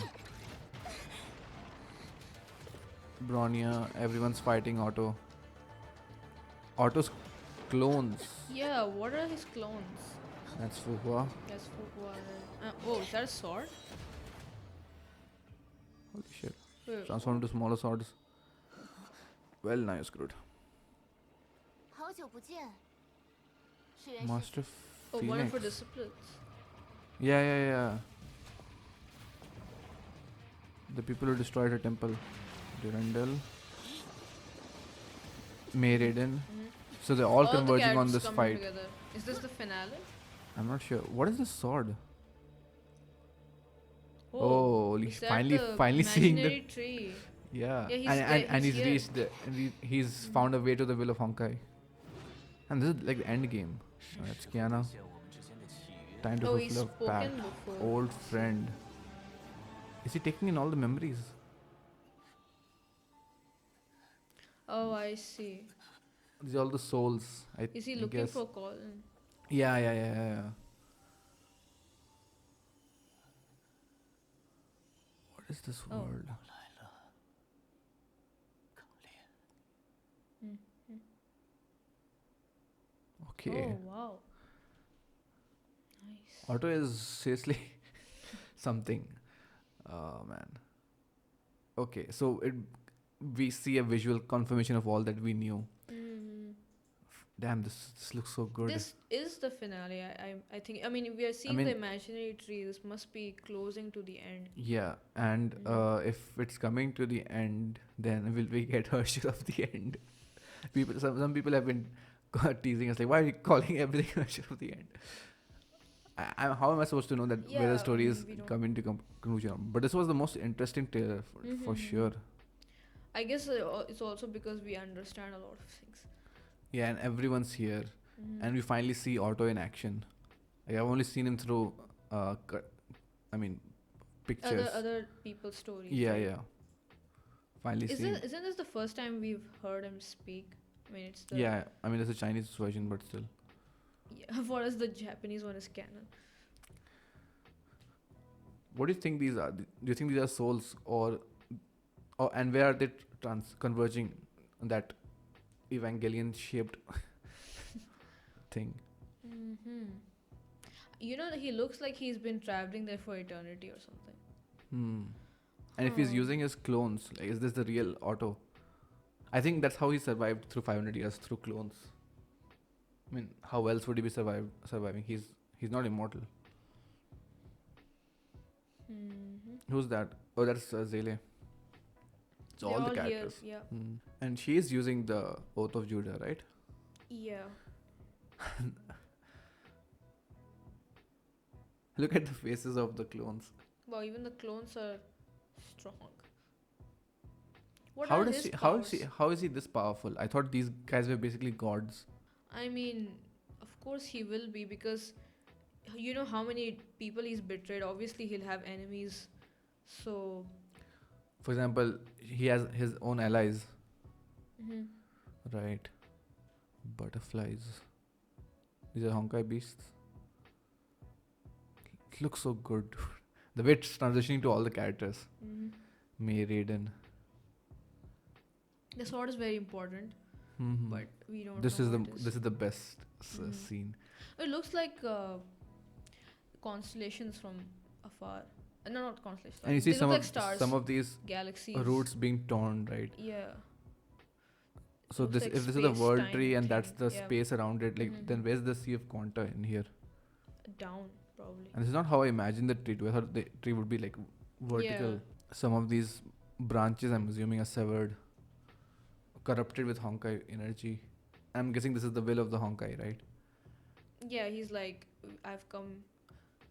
Speaker 1: Bronya, everyone's fighting Otto. Otto's clones.
Speaker 2: Yeah, what are his clones?
Speaker 1: That's Fuhua.
Speaker 2: That's Fuhua. Oh, is that a sword?
Speaker 1: Holy shit.
Speaker 2: Wait,
Speaker 1: Transform into smaller swords. Well, now you're screwed.
Speaker 5: 好久不见，是原始
Speaker 1: Master
Speaker 2: oh, one of her
Speaker 1: Phoenix.
Speaker 2: disciplines.
Speaker 1: Yeah. The people who destroyed her temple. Durandal. May Raiden. So they're all
Speaker 2: the
Speaker 1: converging on
Speaker 2: characters
Speaker 1: this
Speaker 2: coming
Speaker 1: fight.
Speaker 2: Together. Is this the finale?
Speaker 1: I'm not sure. What is this sword?
Speaker 2: Oh,
Speaker 1: Holy
Speaker 2: is that
Speaker 1: finally
Speaker 2: the
Speaker 1: seeing the
Speaker 2: imaginary tree.
Speaker 1: yeah.
Speaker 2: Yeah, he's
Speaker 1: and
Speaker 2: there,
Speaker 1: he's
Speaker 2: he's
Speaker 1: reached he's found a way to the will of Honkai. And this is like the end game. That's Kiana.
Speaker 4: 现我们之间的契约。
Speaker 1: Time to
Speaker 2: Oh, he's
Speaker 1: fulfill a pact.
Speaker 2: spoken before.
Speaker 1: Old friend. Is he taking in all the memories?
Speaker 2: Oh, I see.
Speaker 1: These are all the souls.
Speaker 2: Is he
Speaker 1: I
Speaker 2: looking
Speaker 1: guess.
Speaker 2: for Colin?
Speaker 1: Yeah. What is this
Speaker 2: Oh.
Speaker 1: world?
Speaker 4: 来了，考炼。
Speaker 1: Okay.
Speaker 2: Oh, wow. Nice.
Speaker 1: Otto is seriously something. Oh man. Okay, so we see a visual confirmation of all that we knew.
Speaker 2: Mm-hmm.
Speaker 1: Damn, this looks so good.
Speaker 2: This is the finale. I think. I mean, if we are seeing
Speaker 1: mean-
Speaker 2: the imaginary tree, this must be closing to the end.
Speaker 1: Yeah, and if it's coming to the end, then will we get Herscher of the end? Some people have been teasing us like, why are you calling everything Herscher of the end? How am I supposed to know that where
Speaker 2: Yeah,
Speaker 1: the story is
Speaker 2: we don't-
Speaker 1: coming to conclusion? But this was the most interesting trailer for sure.
Speaker 2: I guess it's also because we understand a lot of things.
Speaker 1: Yeah, and everyone's here, and we finally see Otto in action. Like, I've only seen him through, pictures.
Speaker 2: Other people's stories.
Speaker 1: Yeah,
Speaker 2: right?
Speaker 1: yeah. Finally seen.
Speaker 2: Isn't this the first time we've heard him speak? I mean, it's the
Speaker 1: Yeah, I mean, it's a Chinese version, but still.
Speaker 2: Yeah, for us, the Japanese one is canon.
Speaker 1: What do you think these are? Do you think these are souls, or and where are they converging? That Evangelion shaped thing.
Speaker 2: Mm-hmm. You know, he looks like he's been traveling there for eternity or something.
Speaker 1: And if he's
Speaker 2: Huh.
Speaker 1: using his clones, like, is this the real Otto? I think that's how he survived through 500 years, through clones. I mean, how else would he be surviving? He's not immortal.
Speaker 2: Mm-hmm.
Speaker 1: Who's that? Oh, that's Zele. It's all the characters.
Speaker 2: Here, yeah.
Speaker 1: And she is using the Oath of Judah, right?
Speaker 2: Yeah.
Speaker 1: Look at the faces of the clones.
Speaker 2: Wow, even the clones are strong. What
Speaker 1: How
Speaker 2: are
Speaker 1: does
Speaker 2: his
Speaker 1: he?
Speaker 2: powers?
Speaker 1: How is he this powerful? I thought these guys were basically gods.
Speaker 2: I mean, of course he will be, because you know how many people he's betrayed. Obviously he'll have enemies. So
Speaker 1: For example, he has his own allies,
Speaker 2: mhm.
Speaker 1: right? Butterflies. These are Honkai beasts. It looks so good. The way it's transitioning to all the characters.
Speaker 2: Mhm.
Speaker 1: May Raiden.
Speaker 2: The sword is very important,
Speaker 1: Mhm.
Speaker 2: but we don't
Speaker 1: This
Speaker 2: know
Speaker 1: is the
Speaker 2: what it
Speaker 1: this is the best
Speaker 2: Mhm.
Speaker 1: scene.
Speaker 2: It looks like constellations from afar. No, not constellations.
Speaker 1: And you see
Speaker 2: they
Speaker 1: some
Speaker 2: look
Speaker 1: of
Speaker 2: like stars,
Speaker 1: some of these
Speaker 2: galaxies.
Speaker 1: roots being torn, right?
Speaker 2: Yeah.
Speaker 1: So
Speaker 2: Looks
Speaker 1: this
Speaker 2: like
Speaker 1: if this is the world
Speaker 2: space-time
Speaker 1: tree and that's
Speaker 2: thing,
Speaker 1: the
Speaker 2: yeah.
Speaker 1: space around it, like
Speaker 2: Mhm.
Speaker 1: then where's the Sea of Quanta in here?
Speaker 2: Down, probably.
Speaker 1: And this is not how I imagined the tree to. I thought the tree would be like vertical.
Speaker 2: Yeah.
Speaker 1: Some of these branches, I'm assuming, are severed, corrupted with Honkai energy. I'm guessing this is the will of the Honkai, right?
Speaker 2: Yeah, he's like, I've come.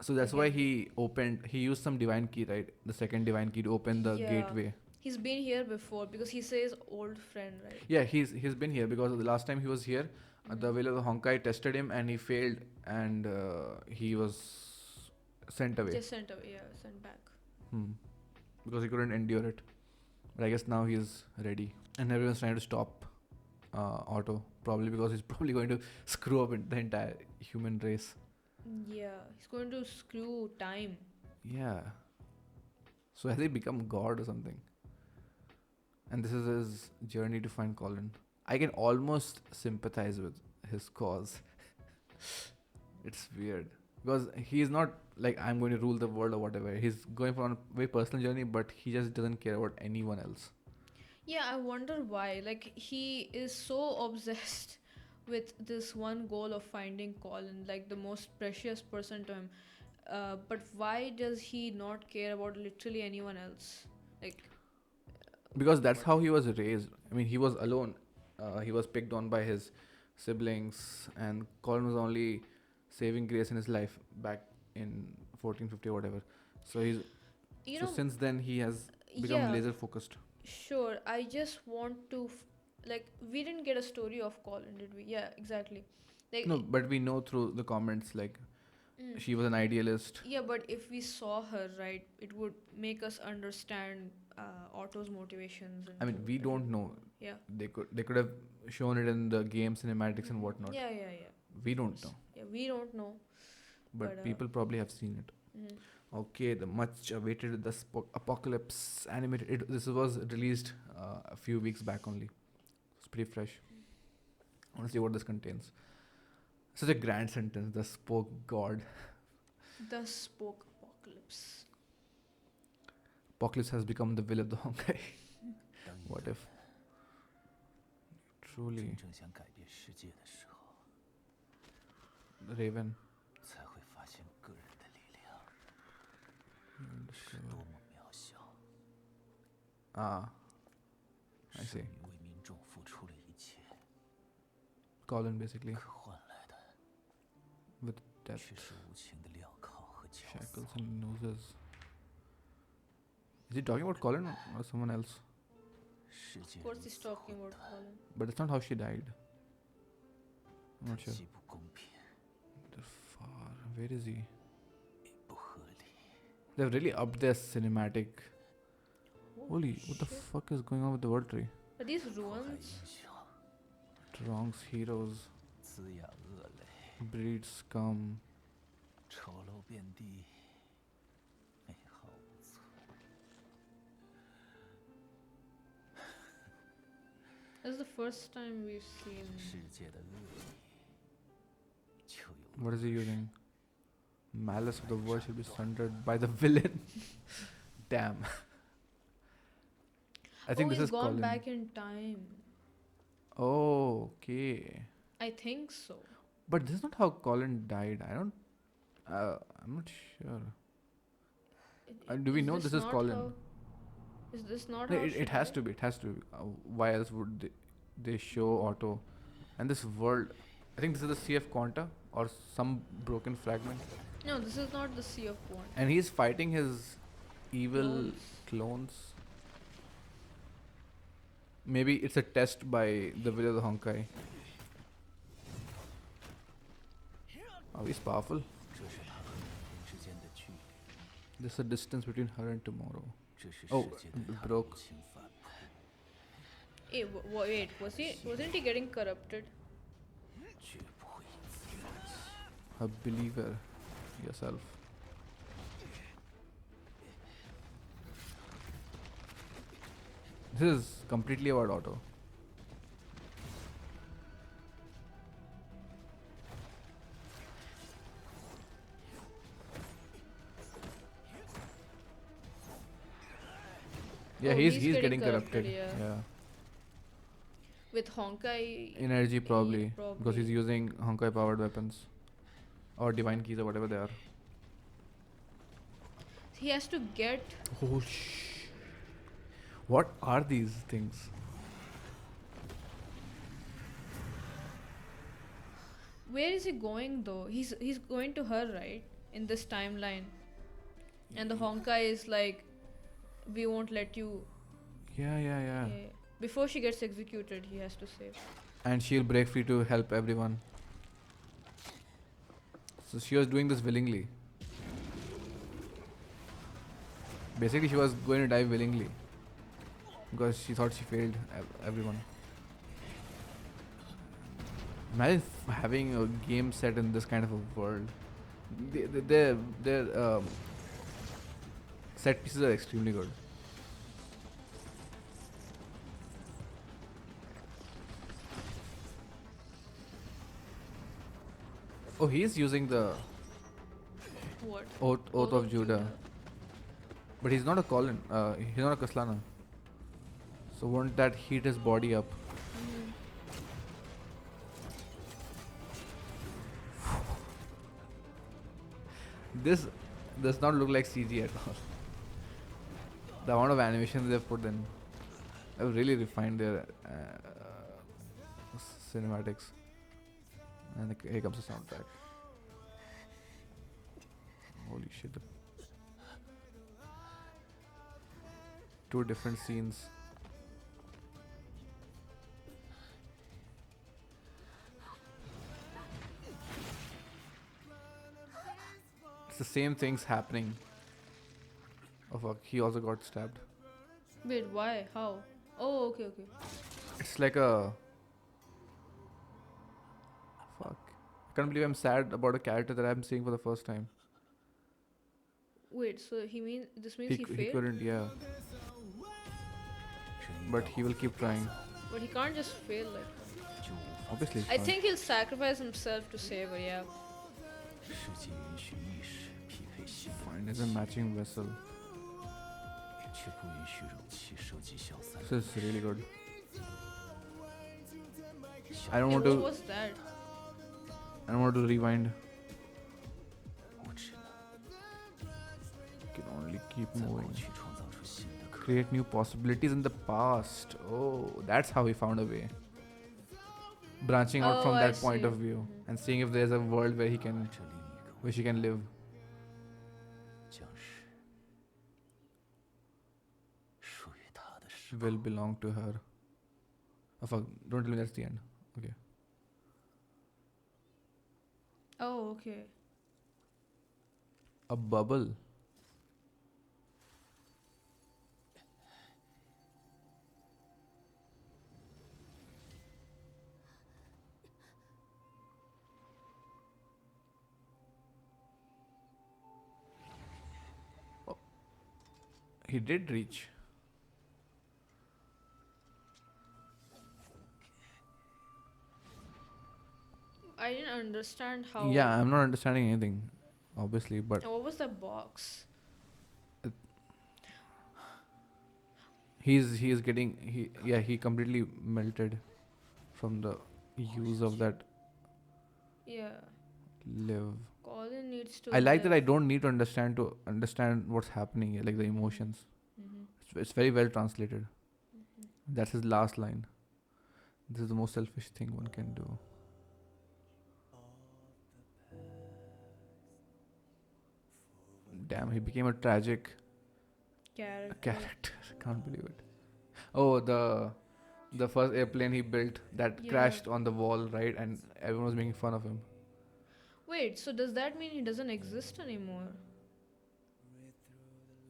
Speaker 1: So that's why
Speaker 2: Again.
Speaker 1: he used some divine key, right? The second divine key to open the
Speaker 2: Yeah.
Speaker 1: gateway.
Speaker 2: He's been here before because he says old friend, right?
Speaker 1: Yeah, he's been here because the last time he was here, the will of the Honkai tested him and he failed, and he was sent away.
Speaker 2: Just sent away, yeah, sent back.
Speaker 1: Because he couldn't endure it. But I guess now he's ready, and everyone's trying to stop Otto, probably because he's probably going to screw up the entire human race.
Speaker 2: Yeah, he's going to screw time.
Speaker 1: Yeah. So has he become God or something? And this is his journey to find Colin. I can almost sympathize with his cause. It's weird. Because he's not like, I'm going to rule the world or whatever. He's going for a very personal journey, but he just doesn't care about anyone else.
Speaker 2: Yeah, I wonder why. Like, he is so obsessed with this one goal of finding Colin, like the most precious person to him. But why does he not care about literally anyone else? Like,
Speaker 1: Because that's how he was raised. I mean, he was alone. He was picked on by his siblings, and Colin was only saving grace in his life back in 1450 or whatever. So he's
Speaker 2: you
Speaker 1: so
Speaker 2: know,
Speaker 1: since then he has become
Speaker 2: yeah,
Speaker 1: laser focused.
Speaker 2: sure. I just want to, like, we didn't get a story of Colin, did we? Yeah, exactly. Like,
Speaker 1: No, but we know through the comments, like,
Speaker 2: mm.
Speaker 1: she was an idealist.
Speaker 2: Yeah, but if we saw her, right, it would make us understand Otto's motivations. And
Speaker 1: I mean, we don't know.
Speaker 2: Yeah.
Speaker 1: They could have shown it in the game cinematics and whatnot.
Speaker 2: Yeah, yeah, yeah.
Speaker 1: We don't know,
Speaker 2: Yeah, we don't know.
Speaker 1: but
Speaker 2: But,
Speaker 1: people probably have seen it.
Speaker 2: Mhm.
Speaker 1: Okay, the much awaited Thus Spoke Apocalypse animated. This was released a few weeks back only. It's pretty fresh. I want to see what this contains. Such a grand sentence. Thus spoke God.
Speaker 2: Thus spoke Apocalypse.
Speaker 1: Apocalypse has become the will of the Honkai. What if? Truly,
Speaker 4: 真正想改变世界的时候，
Speaker 1: Raven.
Speaker 4: 才会发现个人的力量是
Speaker 1: Undiscovered.
Speaker 4: 多么渺小。
Speaker 1: Ah, I
Speaker 4: 剩
Speaker 1: see.
Speaker 4: 余为民众付出了一切，
Speaker 1: Colin basically
Speaker 4: 可换来的
Speaker 1: with death,
Speaker 4: 却是无情的镣铐和绞死。
Speaker 1: shackles and nooses. Is he talking about Colin or someone else?
Speaker 4: 世界
Speaker 2: Of
Speaker 4: 如
Speaker 2: course, he's
Speaker 4: 此
Speaker 2: talking
Speaker 4: 混
Speaker 2: about
Speaker 4: 乱，
Speaker 2: Colin.
Speaker 1: But it's not how she died. I'm
Speaker 4: 它
Speaker 1: not sure.
Speaker 4: 既不公平，
Speaker 1: They're far. Where is he?
Speaker 4: 也不合理。
Speaker 1: They've really upped their cinematic. Holy, what the
Speaker 2: shit.
Speaker 1: fuck is going on with the world tree?
Speaker 2: Are these
Speaker 4: 祸害
Speaker 2: ruins?
Speaker 4: 英雄，
Speaker 1: Wrongs, heroes,
Speaker 4: 滋养恶类，
Speaker 1: breed scum.
Speaker 4: 丑陋遍地，美好无存。
Speaker 2: This is the first time we've seen.
Speaker 4: 世界的恶意，就有
Speaker 1: What is he using? Malice of the world should be sundered by the villain. Damn. I think
Speaker 2: oh,
Speaker 1: this
Speaker 2: he's
Speaker 1: is
Speaker 2: gone
Speaker 1: Colin.
Speaker 2: back in time.
Speaker 1: Oh, okay.
Speaker 2: I think so.
Speaker 1: But this is not how Colin died. I don't. I'm not sure. Do we
Speaker 2: Is
Speaker 1: know this is
Speaker 2: not
Speaker 1: Colin?
Speaker 2: how- Is this not
Speaker 1: No,
Speaker 2: how she
Speaker 1: it has
Speaker 2: died?
Speaker 1: to be. It has to be. Why else would they show Otto? And this world. I think this is the Sea of Quanta or some broken fragment.
Speaker 2: No, this is not the Sea of One.
Speaker 1: And he's fighting his evil
Speaker 2: Clones.
Speaker 1: clones. Maybe it's a test by the village of the Honkai. Oh, he's powerful.
Speaker 4: 这是他和明天之间的距离，
Speaker 1: There's a distance between her and tomorrow.
Speaker 4: 这是
Speaker 1: Oh,
Speaker 4: 世界对
Speaker 1: it
Speaker 4: 他的
Speaker 1: broke.
Speaker 4: 无情反叛。
Speaker 2: Hey, wait, wasn't he getting corrupted?
Speaker 4: 绝不会因此放弃。
Speaker 1: A believer yourself. This is completely about Otto. Yeah,
Speaker 2: Oh,
Speaker 1: he's
Speaker 2: he's
Speaker 1: getting
Speaker 2: getting
Speaker 1: corrupted.
Speaker 2: corrupted, yeah. With Honkai.
Speaker 1: Energy probably, because
Speaker 2: probably.
Speaker 1: he's using Honkai powered weapons or divine keys or whatever they are.
Speaker 2: He has to get.
Speaker 1: Oh shh. What are these things?
Speaker 2: Where is he going though? He's going to her, right? In this timeline. And the Honkai is like, we won't let you.
Speaker 1: Yeah.
Speaker 2: Yeah. Before she gets executed, he has to save.
Speaker 1: And she'll break free to help everyone. So she was doing this willingly. Basically, she was going to die willingly because she thought she failed everyone. Imagine having a game set in this kind of a world. Their set pieces are extremely good. Oh, he's using the
Speaker 2: What?
Speaker 1: Oath of Judah. But he's not a Colin. He's not a Kaslana. So won't that heat his body up? This does not look like CG at all. The amount of animation they've put in, they've really refined their cinematics. And here comes the soundtrack. Holy shit. Two different scenes. It's the same things happening. Oh fuck, he also got stabbed.
Speaker 2: Wait, why? How? Oh, okay.
Speaker 1: It's like a... Fuck. I can't believe I'm sad about a character that I'm seeing for the first time.
Speaker 2: Wait, so this means he
Speaker 1: He
Speaker 2: failed?
Speaker 1: couldn't, yeah. But he will keep trying.
Speaker 2: But he can't just fail like that.
Speaker 4: 就无法
Speaker 1: Obviously.
Speaker 2: I think he'll sacrifice himself to save her, yeah.
Speaker 4: 世界允许意识匹配心，
Speaker 1: Fine as a matching vessel.
Speaker 4: 却
Speaker 1: This is really good. I don't
Speaker 2: Hey,
Speaker 1: want
Speaker 2: what
Speaker 1: to.
Speaker 2: was that?
Speaker 1: I don't want to rewind. Can only keep moving. Create new possibilities in the past. Oh, that's how he found a way. Branching out
Speaker 2: Oh,
Speaker 1: from
Speaker 2: I
Speaker 1: that point
Speaker 2: see.
Speaker 1: of view and seeing if there's a world where she can live. Will belong to her. Oh fuck! Don't tell me that's the end. Okay.
Speaker 2: Oh, okay.
Speaker 1: A bubble. Oh. He did reach.
Speaker 2: I didn't understand how.
Speaker 1: Yeah, I'm not understanding anything, obviously, but
Speaker 2: What was the box?
Speaker 1: he's getting he completely melted from the use of that
Speaker 2: Yeah.
Speaker 1: live.
Speaker 2: Colin needs to.
Speaker 1: I like that I
Speaker 2: live.
Speaker 1: don't need to understand what's happening here, like the emotions.
Speaker 2: Mhm.
Speaker 1: It's very well translated. That's his last line. This is the most selfish thing one can do. Damn, he became a tragic character. Can't believe it. Oh, the first airplane he built that
Speaker 2: Yeah.
Speaker 1: crashed on the wall, right? And everyone was making fun of him.
Speaker 2: Wait, so does that mean he doesn't exist anymore?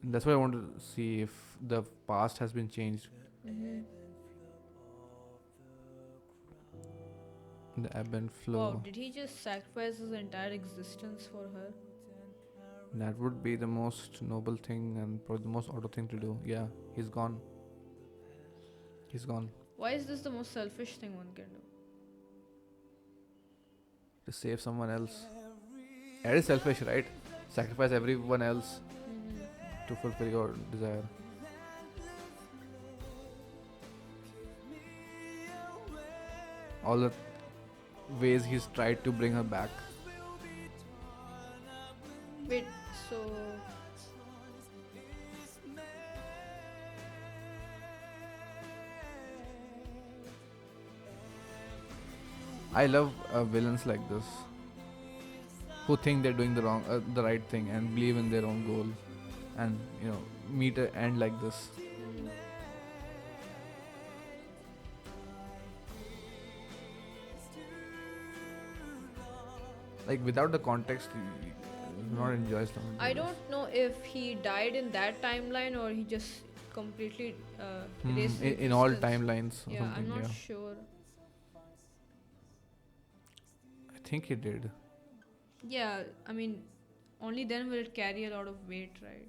Speaker 1: And that's why I want to see if the past has been changed.
Speaker 2: Mm-hmm.
Speaker 1: The ebb and flow.
Speaker 2: Wow, did he just sacrifice his entire existence for her?
Speaker 1: That would be the most noble thing and probably the most Otto thing to do. Yeah, he's gone. He's gone.
Speaker 2: Why is this the most selfish thing one can do?
Speaker 1: To save someone else. It is selfish, right? Sacrifice everyone else to fulfill your desire. All the ways he's tried to bring her back.
Speaker 2: Wait, so.
Speaker 1: I love villains like this, who think they're doing the right thing and believe in their own goal, and meet an end like this. Like without the context, you not enjoy something.
Speaker 2: I don't know if he died in that timeline or he just completely erased his
Speaker 1: in all
Speaker 2: existence.
Speaker 1: timelines. Or
Speaker 2: Yeah,
Speaker 1: something,
Speaker 2: I'm not
Speaker 1: yeah.
Speaker 2: sure.
Speaker 1: I think he did.
Speaker 2: Yeah, I mean, only then will it carry a lot of weight, right?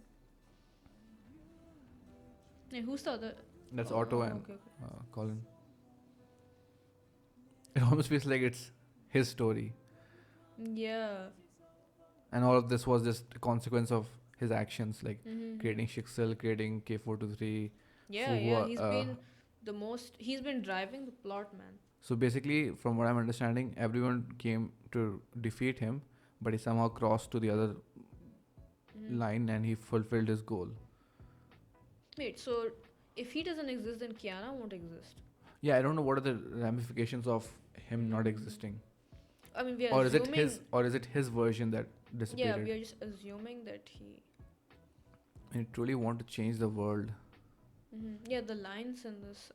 Speaker 2: Hey, who's the other?
Speaker 1: That's
Speaker 2: Oh,
Speaker 1: Otto and
Speaker 2: okay.
Speaker 1: Colin. It almost feels like it's his story,
Speaker 2: Yeah.
Speaker 1: and all of this was just a consequence of his actions, like
Speaker 2: Mm-hmm.
Speaker 1: creating Shixel, creating K423.
Speaker 2: Yeah, yeah. He's been the most. He's been driving the plot, man.
Speaker 1: So basically, from what I'm understanding, everyone came to defeat him, but he somehow crossed to the other line and he fulfilled his goal.
Speaker 2: Wait, so if he doesn't exist, then Kiana won't exist.
Speaker 1: Yeah, I don't know what are the ramifications of him not existing,
Speaker 2: I mean, we are
Speaker 1: or is
Speaker 2: assuming.
Speaker 1: is it his version that disappeared?
Speaker 2: Yeah, we are just assuming that he.
Speaker 1: I truly want to change the world.
Speaker 2: Yeah, the lines in this.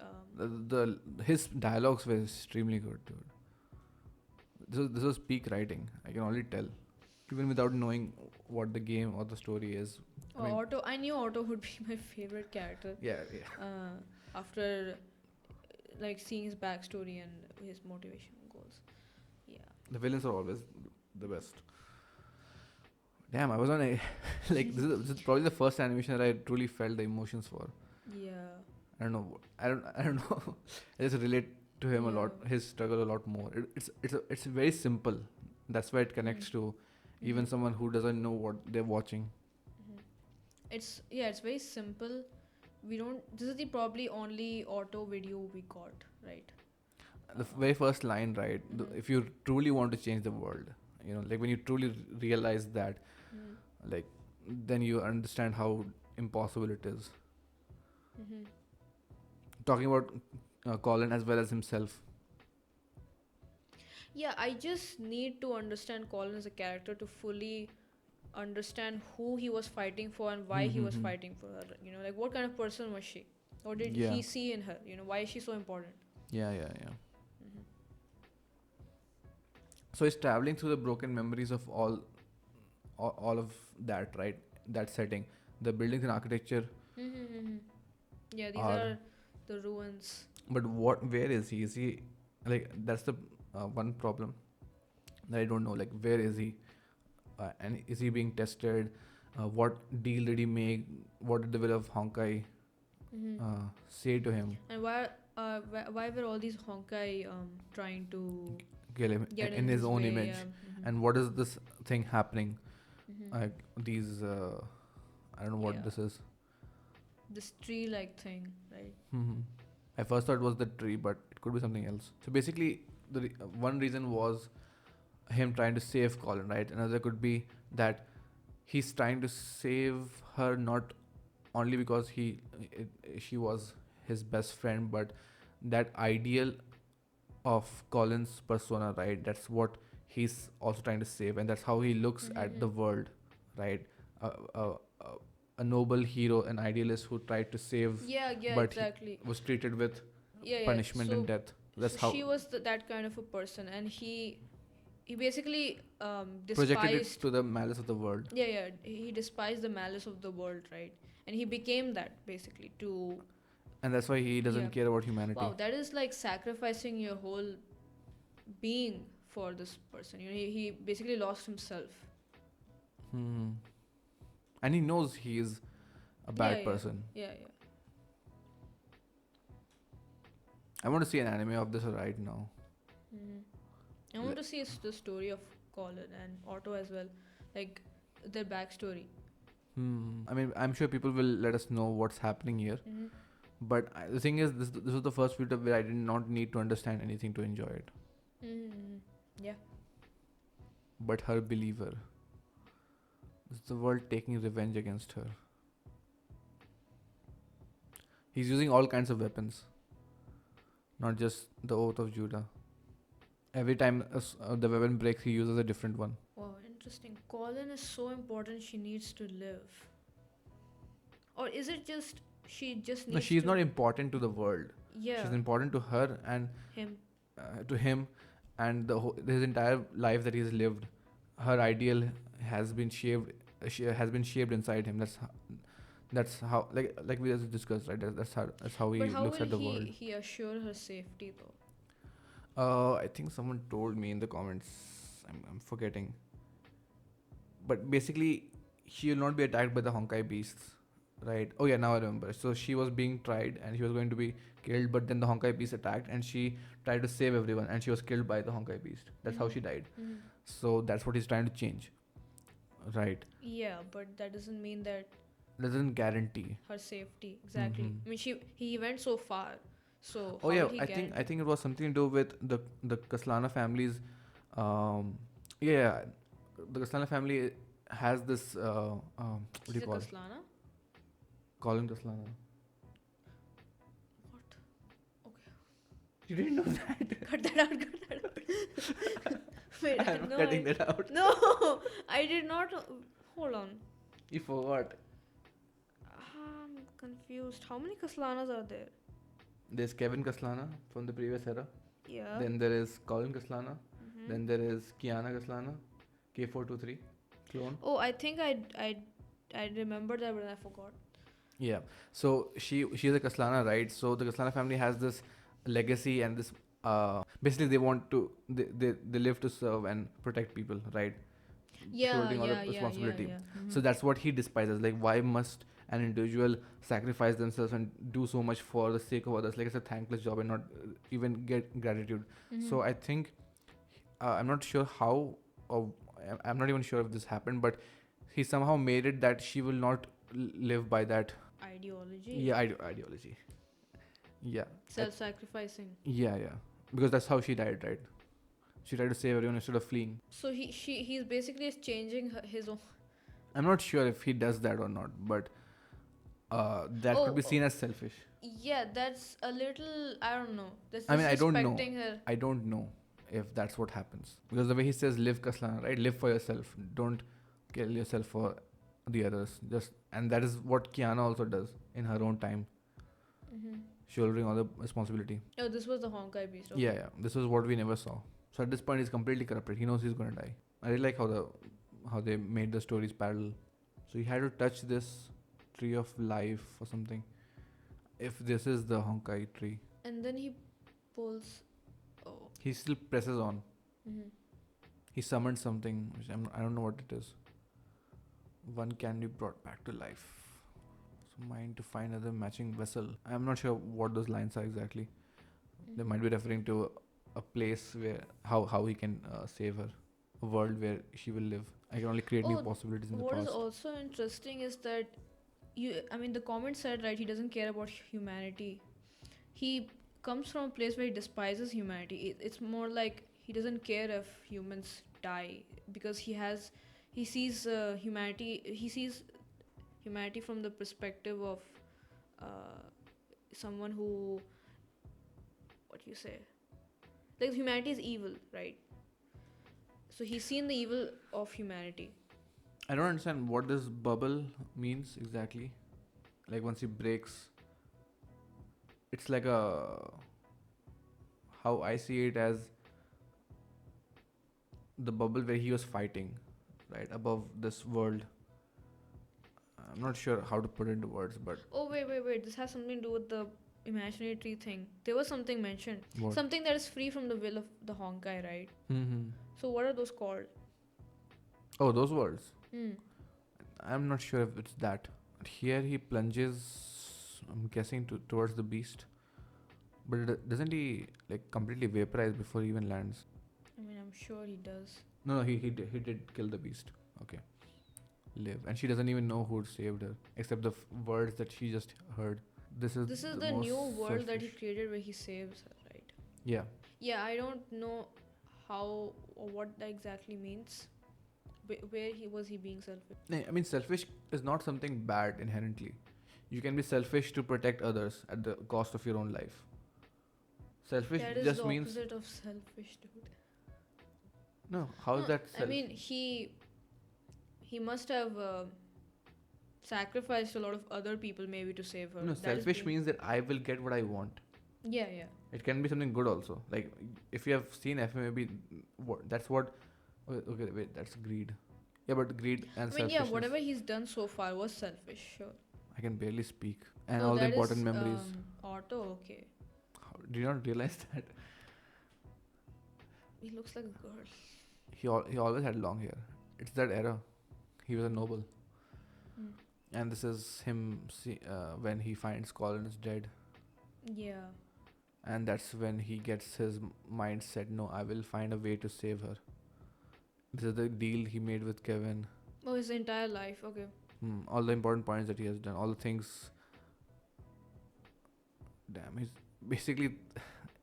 Speaker 1: His dialogues were extremely good, dude. This was peak writing. I can only tell, even without knowing what the game or the story is. I mean,
Speaker 2: Otto. I knew Otto would be my favorite character.
Speaker 1: yeah.
Speaker 2: After like seeing his backstory and his motivation goals. Yeah.
Speaker 1: The villains are always the best. Damn, I was on a like this is probably the first animation that I truly felt the emotions for.
Speaker 2: Yeah.
Speaker 1: I don't know. I don't know. I just relate to him a lot. His struggle a lot more. It's very simple. That's why it connects to even someone who doesn't know what they're watching.
Speaker 2: It's very simple, we don't. This is the probably only Otto video we got, right?
Speaker 1: The very first line, right? If you truly want to change the world, like when you truly realize that, like, then you understand how impossible it is. Talking about Colin as well as himself.
Speaker 2: Yeah, I just need to understand Colin as a character to fully understand who he was fighting for and why he was fighting for her. Like what kind of person was she? What did he see in her? Why is she so important?
Speaker 1: Yeah. So he's traveling through the broken memories of all of that, right? That setting, the buildings and architecture.
Speaker 2: Yeah, these are the ruins.
Speaker 1: But where is he? Is he, like, that's the one problem that I don't know. Like, where is he? And is he being tested? What deal did he make? What did the will of Honkai say to him?
Speaker 2: And why were all these Honkai trying to
Speaker 1: Kill him
Speaker 2: get
Speaker 1: in his own
Speaker 2: way?
Speaker 1: image.
Speaker 2: Yeah.
Speaker 1: And what is this thing happening? These I don't know what this is.
Speaker 2: This tree-like thing, right?
Speaker 1: I first thought it was the tree, but it could be something else. So basically, the one reason was him trying to save Colin, right? Another could be that he's trying to save her not only because she was his best friend, but that ideal of Colin's persona, right? That's what he's also trying to save, and that's how he looks at the world, right? A noble hero, an idealist who tried to save, but
Speaker 2: exactly.
Speaker 1: he was treated with punishment
Speaker 2: So
Speaker 1: and death. That's how
Speaker 2: she was that kind of a person, and he basically
Speaker 1: projected it
Speaker 2: despised.
Speaker 1: to the malice of the world.
Speaker 2: Yeah, he despised the malice of the world, right? And he became that basically to.
Speaker 1: And that's why he doesn't care about humanity.
Speaker 2: Wow, that is like sacrificing your whole being for this person. He basically lost himself.
Speaker 1: And he knows he is a bad person.
Speaker 2: Yeah.
Speaker 1: I want to see an anime of this right now.
Speaker 2: I want to see the story of Colin and Otto as well, like their backstory.
Speaker 1: I mean, I'm sure people will let us know what's happening here. But the thing is, this was the first video where I did not need to understand anything to enjoy it.
Speaker 2: Yeah.
Speaker 1: But her believer. This is the world taking revenge against her. He's using all kinds of weapons. Not just the Oath of Judah. Every time the weapon breaks, he uses a different one.
Speaker 2: Wow, interesting. Colin is so important, she needs to live. Or is it just she just needs
Speaker 1: No, she's
Speaker 2: to...
Speaker 1: not important to the world.
Speaker 2: Yeah.
Speaker 1: She's important to her and
Speaker 2: him.
Speaker 1: To him, and his entire life that he's lived. Her ideal has been shaped inside him. That's how like we just discussed, right? That's how he looks at the world.
Speaker 2: But how will he assure her safety though?
Speaker 1: I think someone told me in the comments. I'm forgetting. But basically, she will not be attacked by the Honkai beasts, right? Oh yeah, now I remember. So she was being tried and she was going to be killed, but then the Honkai beast attacked and she tried to save everyone and she was killed by the Honkai beast. That's how she died. So that's what he's trying to change, right?
Speaker 2: Yeah, but that doesn't mean that.
Speaker 1: Doesn't guarantee
Speaker 2: her safety. Exactly. I mean, he went so far. So
Speaker 1: oh yeah, I think it was something to do with the Kaslana family's. The Kaslana family has this. What do you call it?
Speaker 2: Kaslana?
Speaker 1: Colin Kaslana.
Speaker 2: What? Okay.
Speaker 1: You didn't know that?
Speaker 2: Cut that out. Wait,
Speaker 1: I'm cutting that out.
Speaker 2: No, I did not. Hold on.
Speaker 1: You forgot.
Speaker 2: I'm confused. How many Kaslanas are there?
Speaker 1: There's Kevin Kaslana from the previous era.
Speaker 2: Yeah.
Speaker 1: Then there is Colin Kaslana. Then there is Kiana Kaslana, K423 clone.
Speaker 2: Oh, I think I remember that, but I forgot.
Speaker 1: Yeah. So she's a Kaslana, right? So the Kaslana family has this legacy and this basically they want to they live to serve and protect people, right? Shouldering all the responsibility. So that's what he despises. Like, why must an individual sacrifice themselves and do so much for the sake of others? Like, it's a thankless job and not even get gratitude. So I think I'm not sure how, or I'm not even sure if this happened, but he somehow made it that she will not live by that
Speaker 2: ideology.
Speaker 1: Yeah, ideology. Yeah.
Speaker 2: Self-sacrificing.
Speaker 1: Yeah, yeah. Because that's how she died, right? She tried to save everyone instead of fleeing.
Speaker 2: So he's basically changing his own.
Speaker 1: I'm not sure if he does that or not, but that could be seen as selfish.
Speaker 2: Yeah, that's a little. I don't know. That's
Speaker 1: I mean, I don't know.
Speaker 2: disrespecting her.
Speaker 1: I don't know if that's what happens. Because the way he says, live Kaslana, right? Live for yourself. Don't kill yourself for the others. And that is what Kiana also does in her own time.
Speaker 2: Mm-hmm.
Speaker 1: Shouldering all the responsibility.
Speaker 2: Oh, this was the Honkai beast. Okay.
Speaker 1: Yeah, yeah. This was what we never saw. So at this point, he's completely corrupted. He knows he's going to die. I really like how they made the stories parallel. So he had to touch this tree of life or something. If this is the Honkai tree.
Speaker 2: And then he pulls. Oh.
Speaker 1: He still presses on.
Speaker 2: Mm-hmm.
Speaker 1: He summoned something, which I don't know what it is. One can be brought back to life. So mine to find another matching vessel. I'm not sure what those lines are exactly.
Speaker 2: Mm-hmm.
Speaker 1: They might be referring to a place where how he can save her. A world where she will live. I can only create new possibilities in the past.
Speaker 2: What is also interesting is that the comment said, right, he doesn't care about humanity. He comes from a place where he despises humanity. It's more like he doesn't care if humans die because he sees humanity from the perspective of someone who, what do you say, like humanity is evil, right? So he's seen the evil of humanity.
Speaker 1: I don't understand what this bubble means exactly. Like once he breaks, it's like how I see it as the bubble where he was fighting, right, above this world. I'm not sure how to put it into words, but...
Speaker 2: Oh, wait. This has something to do with the imaginary tree thing. There was something mentioned.
Speaker 1: What?
Speaker 2: Something that is free from the will of the Honkai, right?
Speaker 1: Mm-hmm.
Speaker 2: So what are those called?
Speaker 1: Oh, those words.
Speaker 2: Hmm.
Speaker 1: I'm not sure if it's that. But here he plunges, I'm guessing, towards the beast. But doesn't he like completely vaporize before he even lands?
Speaker 2: I mean, I'm sure he does.
Speaker 1: No, he did kill the beast. Okay. Live. And she doesn't even know who saved her, except the words that she just heard. This is
Speaker 2: the new world that he
Speaker 1: selfish.
Speaker 2: created where he saves her, right?
Speaker 1: Yeah.
Speaker 2: Yeah, I don't know how or what that exactly means. Where was he being selfish?
Speaker 1: I mean, selfish is not something bad inherently. You can be selfish to protect others at the cost of your own life. Selfish
Speaker 2: That is
Speaker 1: just
Speaker 2: the
Speaker 1: means...
Speaker 2: opposite of selfish, dude.
Speaker 1: No, how is that selfish?
Speaker 2: I mean, he must have sacrificed a lot of other people maybe to save her.
Speaker 1: No, selfish means that I will get what I want.
Speaker 2: Yeah.
Speaker 1: It can be something good also. Like, if you have seen FMAB, that's what... Okay, wait, that's greed. Yeah, but greed and selfishness...
Speaker 2: yeah, whatever he's done so far was selfish, sure.
Speaker 1: I can barely speak. And all the important memories.
Speaker 2: Otto, okay.
Speaker 1: Did you not realize that?
Speaker 2: He looks like a girl.
Speaker 1: He always had long hair. It's that era. He was a noble.
Speaker 2: Mm.
Speaker 1: And this is him when he finds Colin is dead.
Speaker 2: Yeah.
Speaker 1: And that's when he gets his mind set, no, I will find a way to save her. This is the deal he made with Kevin.
Speaker 2: Oh, his entire life, okay.
Speaker 1: All the important points that he has done, all the things. Damn, he's basically,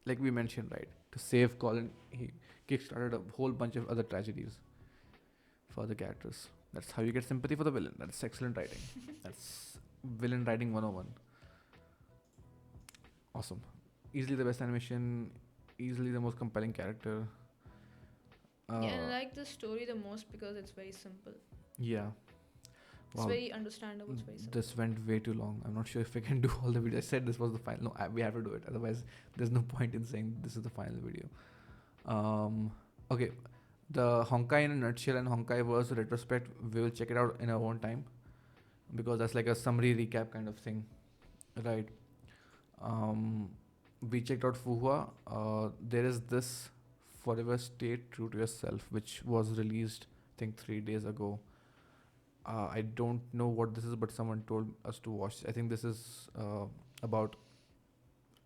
Speaker 1: like we mentioned, right? To save Colin, he kickstarted a whole bunch of other tragedies for the characters. That's how you get sympathy for the villain. That's excellent writing. That's villain writing 101. Awesome. Easily the best animation, easily the most compelling character.
Speaker 2: Yeah, and I like this story the most because it's very simple.
Speaker 1: Yeah.
Speaker 2: It's very understandable. It's very simple.
Speaker 1: This went way too long. I'm not sure if I can do all the videos. I said this was the final. No, we have to do it. Otherwise, there's no point in saying this is the final video. Okay. The Honkai in a nutshell and Honkai-verse retrospect, we will check it out in our own time. Because that's like a summary recap kind of thing. Right. We checked out Fuhua. There is this Forever Stay True to Yourself, which was released, I think, 3 days ago. I don't know what this is, but someone told us to watch. I think this is about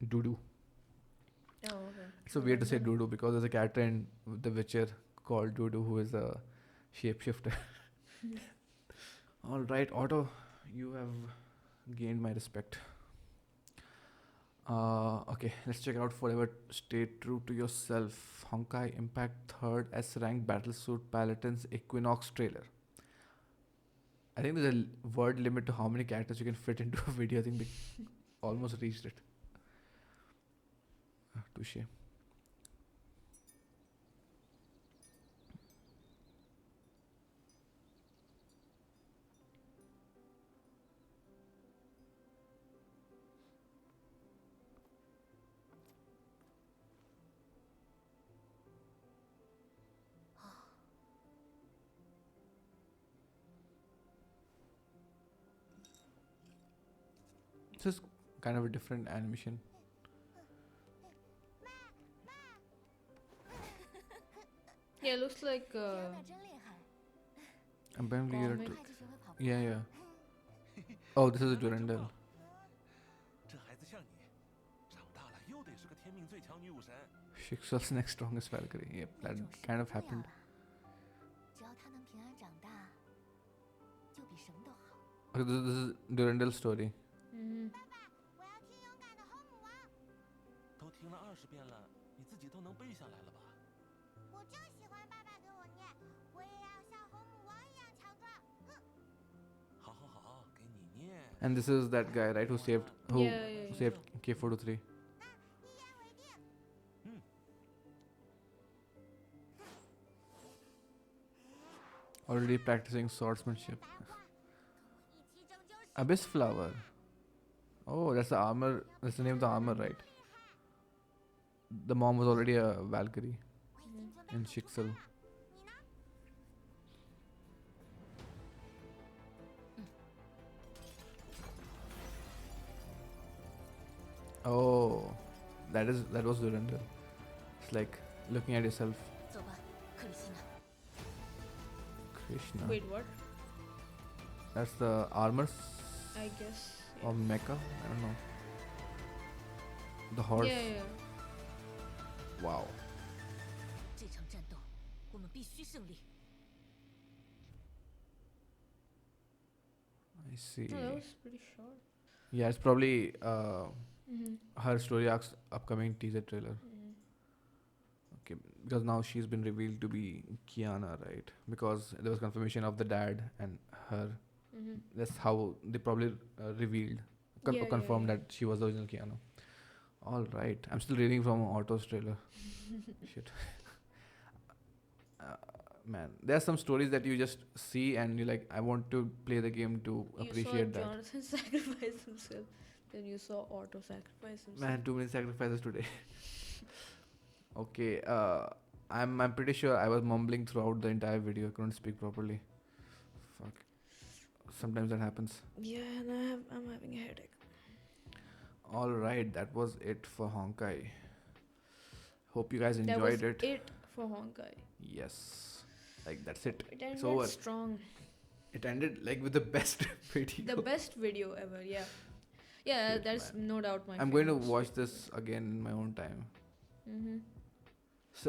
Speaker 1: Dudu.
Speaker 2: Oh, okay.
Speaker 1: It's so weird to say Dudu because there's a character in The Witcher called Dudu who is a shapeshifter. All right, Otto, you have gained my respect. Okay, let's check out Forever Stay True to Yourself. Honkai Impact Third S Rank Battlesuit Paladins Equinox trailer. I think there's a word limit to how many characters you can fit into a video. I think they almost reached it. Touche. This is kind of a different animation.
Speaker 2: Yeah, it looks like
Speaker 5: 皮安娜真厉害，
Speaker 1: Apparently you're
Speaker 2: ，comic.
Speaker 5: 她就学会跑步。
Speaker 1: yeah, yeah. Oh, this is a Durandal.
Speaker 6: 这孩子像你，长大了又得是个天命最强女武神。
Speaker 1: Shixel's next strongest Valkyrie. Yep, that
Speaker 5: 那种
Speaker 1: kind of
Speaker 5: 幸福不了
Speaker 1: happened.
Speaker 5: 了只要她能平安长大，就比什么都好。
Speaker 1: Okay, this is Durandal's story.
Speaker 2: Mhm.
Speaker 5: 我要听勇敢的红母王。
Speaker 6: 都听了20遍了，你自己都能背下来了吧？
Speaker 5: 我就喜欢爸爸给我念，我也要像红母王一样强壮。
Speaker 6: 好好好，给你念。
Speaker 1: And this is that guy, right, who saved
Speaker 2: Yeah.
Speaker 1: saved K423.
Speaker 5: 一言为定。
Speaker 1: Already practicing swordsmanship.
Speaker 5: 八卦，跟我一起拯救世
Speaker 1: Abyss flower. Oh, that's the armor. That's the name of the armor, right? The mom was already a Valkyrie
Speaker 5: 我已经准备
Speaker 1: in
Speaker 5: 好出发
Speaker 1: Shixel.
Speaker 5: 了。你呢？
Speaker 1: Oh, that was Durandal. It's like looking at yourself.
Speaker 5: 走吧，克里希娜。
Speaker 1: Krishna.
Speaker 2: Wait, what?
Speaker 1: That's the armor
Speaker 2: I guess. Yeah.
Speaker 1: of Mecha. I don't know. The horse.
Speaker 2: Yeah.
Speaker 1: Wow.
Speaker 5: 这场战斗，我们必须胜利。
Speaker 1: I see.
Speaker 2: No, that was pretty short.
Speaker 1: Yeah, it's probably
Speaker 2: Mm-hmm.
Speaker 1: her story arc's upcoming teaser trailer. Okay, because now she's been revealed to be Kiana, right? Because there was confirmation of the dad and her.
Speaker 2: Mm-hmm.
Speaker 1: That's how they probably revealed,
Speaker 2: Yeah,
Speaker 1: confirmed
Speaker 2: yeah.
Speaker 1: that she was the original Kiana. All right, I'm still reading from Otto's trailer. Shit. Man, there are some stories that you just see and you're like, I want to play the game to appreciate
Speaker 2: You saw
Speaker 1: that.
Speaker 2: Jonathan sacrifice himself. Then you saw Otto sacrifice himself.
Speaker 1: Man, too many sacrifices today. Okay, I'm pretty sure I was mumbling throughout the entire video. I couldn't speak properly. Fuck. Sometimes that happens.
Speaker 2: Yeah, and I'm having a headache.
Speaker 1: All right, that was it for Honkai. Hope you guys
Speaker 2: That
Speaker 1: enjoyed
Speaker 2: was
Speaker 1: it.
Speaker 2: for Honkai.
Speaker 1: Yes, like that's it.
Speaker 2: It ended
Speaker 1: over.
Speaker 2: strong.
Speaker 1: It ended like with the best video.
Speaker 2: The best video ever. Yeah. Yeah,
Speaker 1: Shit,
Speaker 2: that's
Speaker 1: man.
Speaker 2: no doubt my
Speaker 1: I'm going to
Speaker 2: favorite.
Speaker 1: watch this again in my own time.
Speaker 2: Mm-hmm.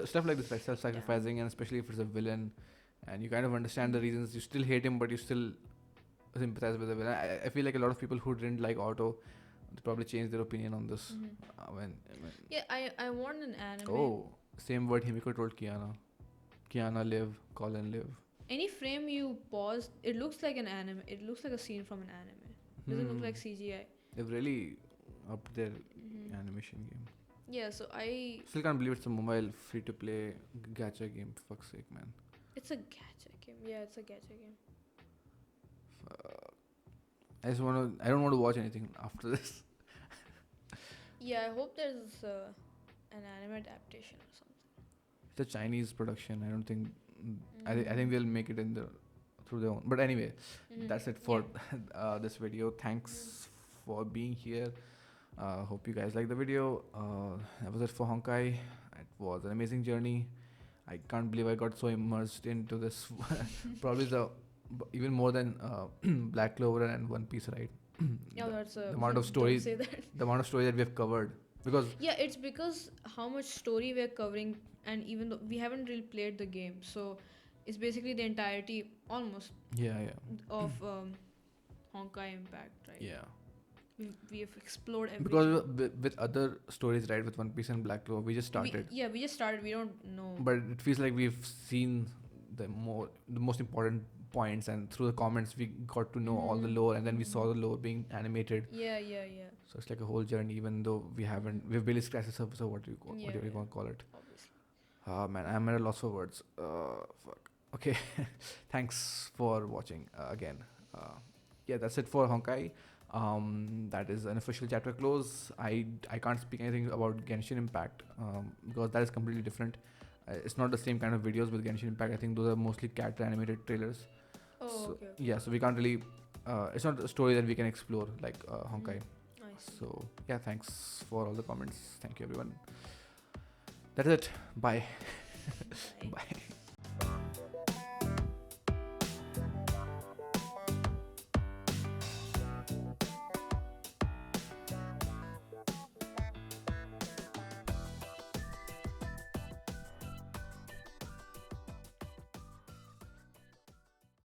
Speaker 1: Stuff like this, like self-sacrificing, and especially if it's a villain, and you kind of understand the reasons. You still hate him, but you still sympathize with the villain. I feel like a lot of people who didn't like Otto, they probably changed their opinion on this. When
Speaker 2: Yeah, I want an anime.
Speaker 1: oh, same word Himiko told Kiana. Kiana live, Colin live.
Speaker 2: Any frame you pause, it looks like an anime. It looks like a scene from an anime. Doesn't look like CGI.
Speaker 1: They've really upped their animation game.
Speaker 2: Yeah, so I.
Speaker 1: Still can't believe it's a mobile free-to-play gacha game. For fuck's sake, man.
Speaker 2: It's a gacha game. Yeah, it's a gacha game.
Speaker 1: I just want to. I don't want to watch anything after this.
Speaker 2: Yeah, I hope there's an anime adaptation or something.
Speaker 1: It's a Chinese production. I don't think. I think they'll make it in the through their own. But anyway, that's it for this video. Thanks for being here. Hope you guys like the video. That was it for Honkai. It was an amazing journey. I can't believe I got so immersed into this. Probably even more than Black Clover and One Piece, right?
Speaker 2: Yeah, that's a.
Speaker 1: the amount of
Speaker 2: don't
Speaker 1: stories,
Speaker 2: say that.
Speaker 1: the amount of story that we have covered. Because
Speaker 2: Yeah, it's because how much story we're covering, and even though we haven't really played the game, so it's basically the entirety almost
Speaker 1: yeah,
Speaker 2: of Honkai Impact, right?
Speaker 1: yeah.
Speaker 2: we've explored everything.
Speaker 1: Because with other stories, right, with One Piece and Black Clover, we just started.
Speaker 2: We just started. We don't know.
Speaker 1: But it feels like we've seen the most important points, and through the comments we got to know all the lore, and then we saw the lore being animated.
Speaker 2: Yeah.
Speaker 1: So it's like a whole journey, even though we've barely scratched the surface of what you gonna call it.
Speaker 2: Obviously.
Speaker 1: Man, I'm at a loss for words. Fuck. Okay, thanks for watching again. Yeah, that's it for Honkai. That is an official chapter close. I can't speak anything about Genshin Impact because that is completely different. It's not the same kind of videos with Genshin Impact. I think those are mostly character animated trailers.
Speaker 2: Oh,
Speaker 1: So,
Speaker 2: okay.
Speaker 1: yeah, so we can't really. It's not a story that we can explore like Honkai.
Speaker 2: Nice.
Speaker 1: So yeah, thanks for all the comments. Thank you, everyone. That is it. Bye.
Speaker 2: Bye.
Speaker 1: Bye.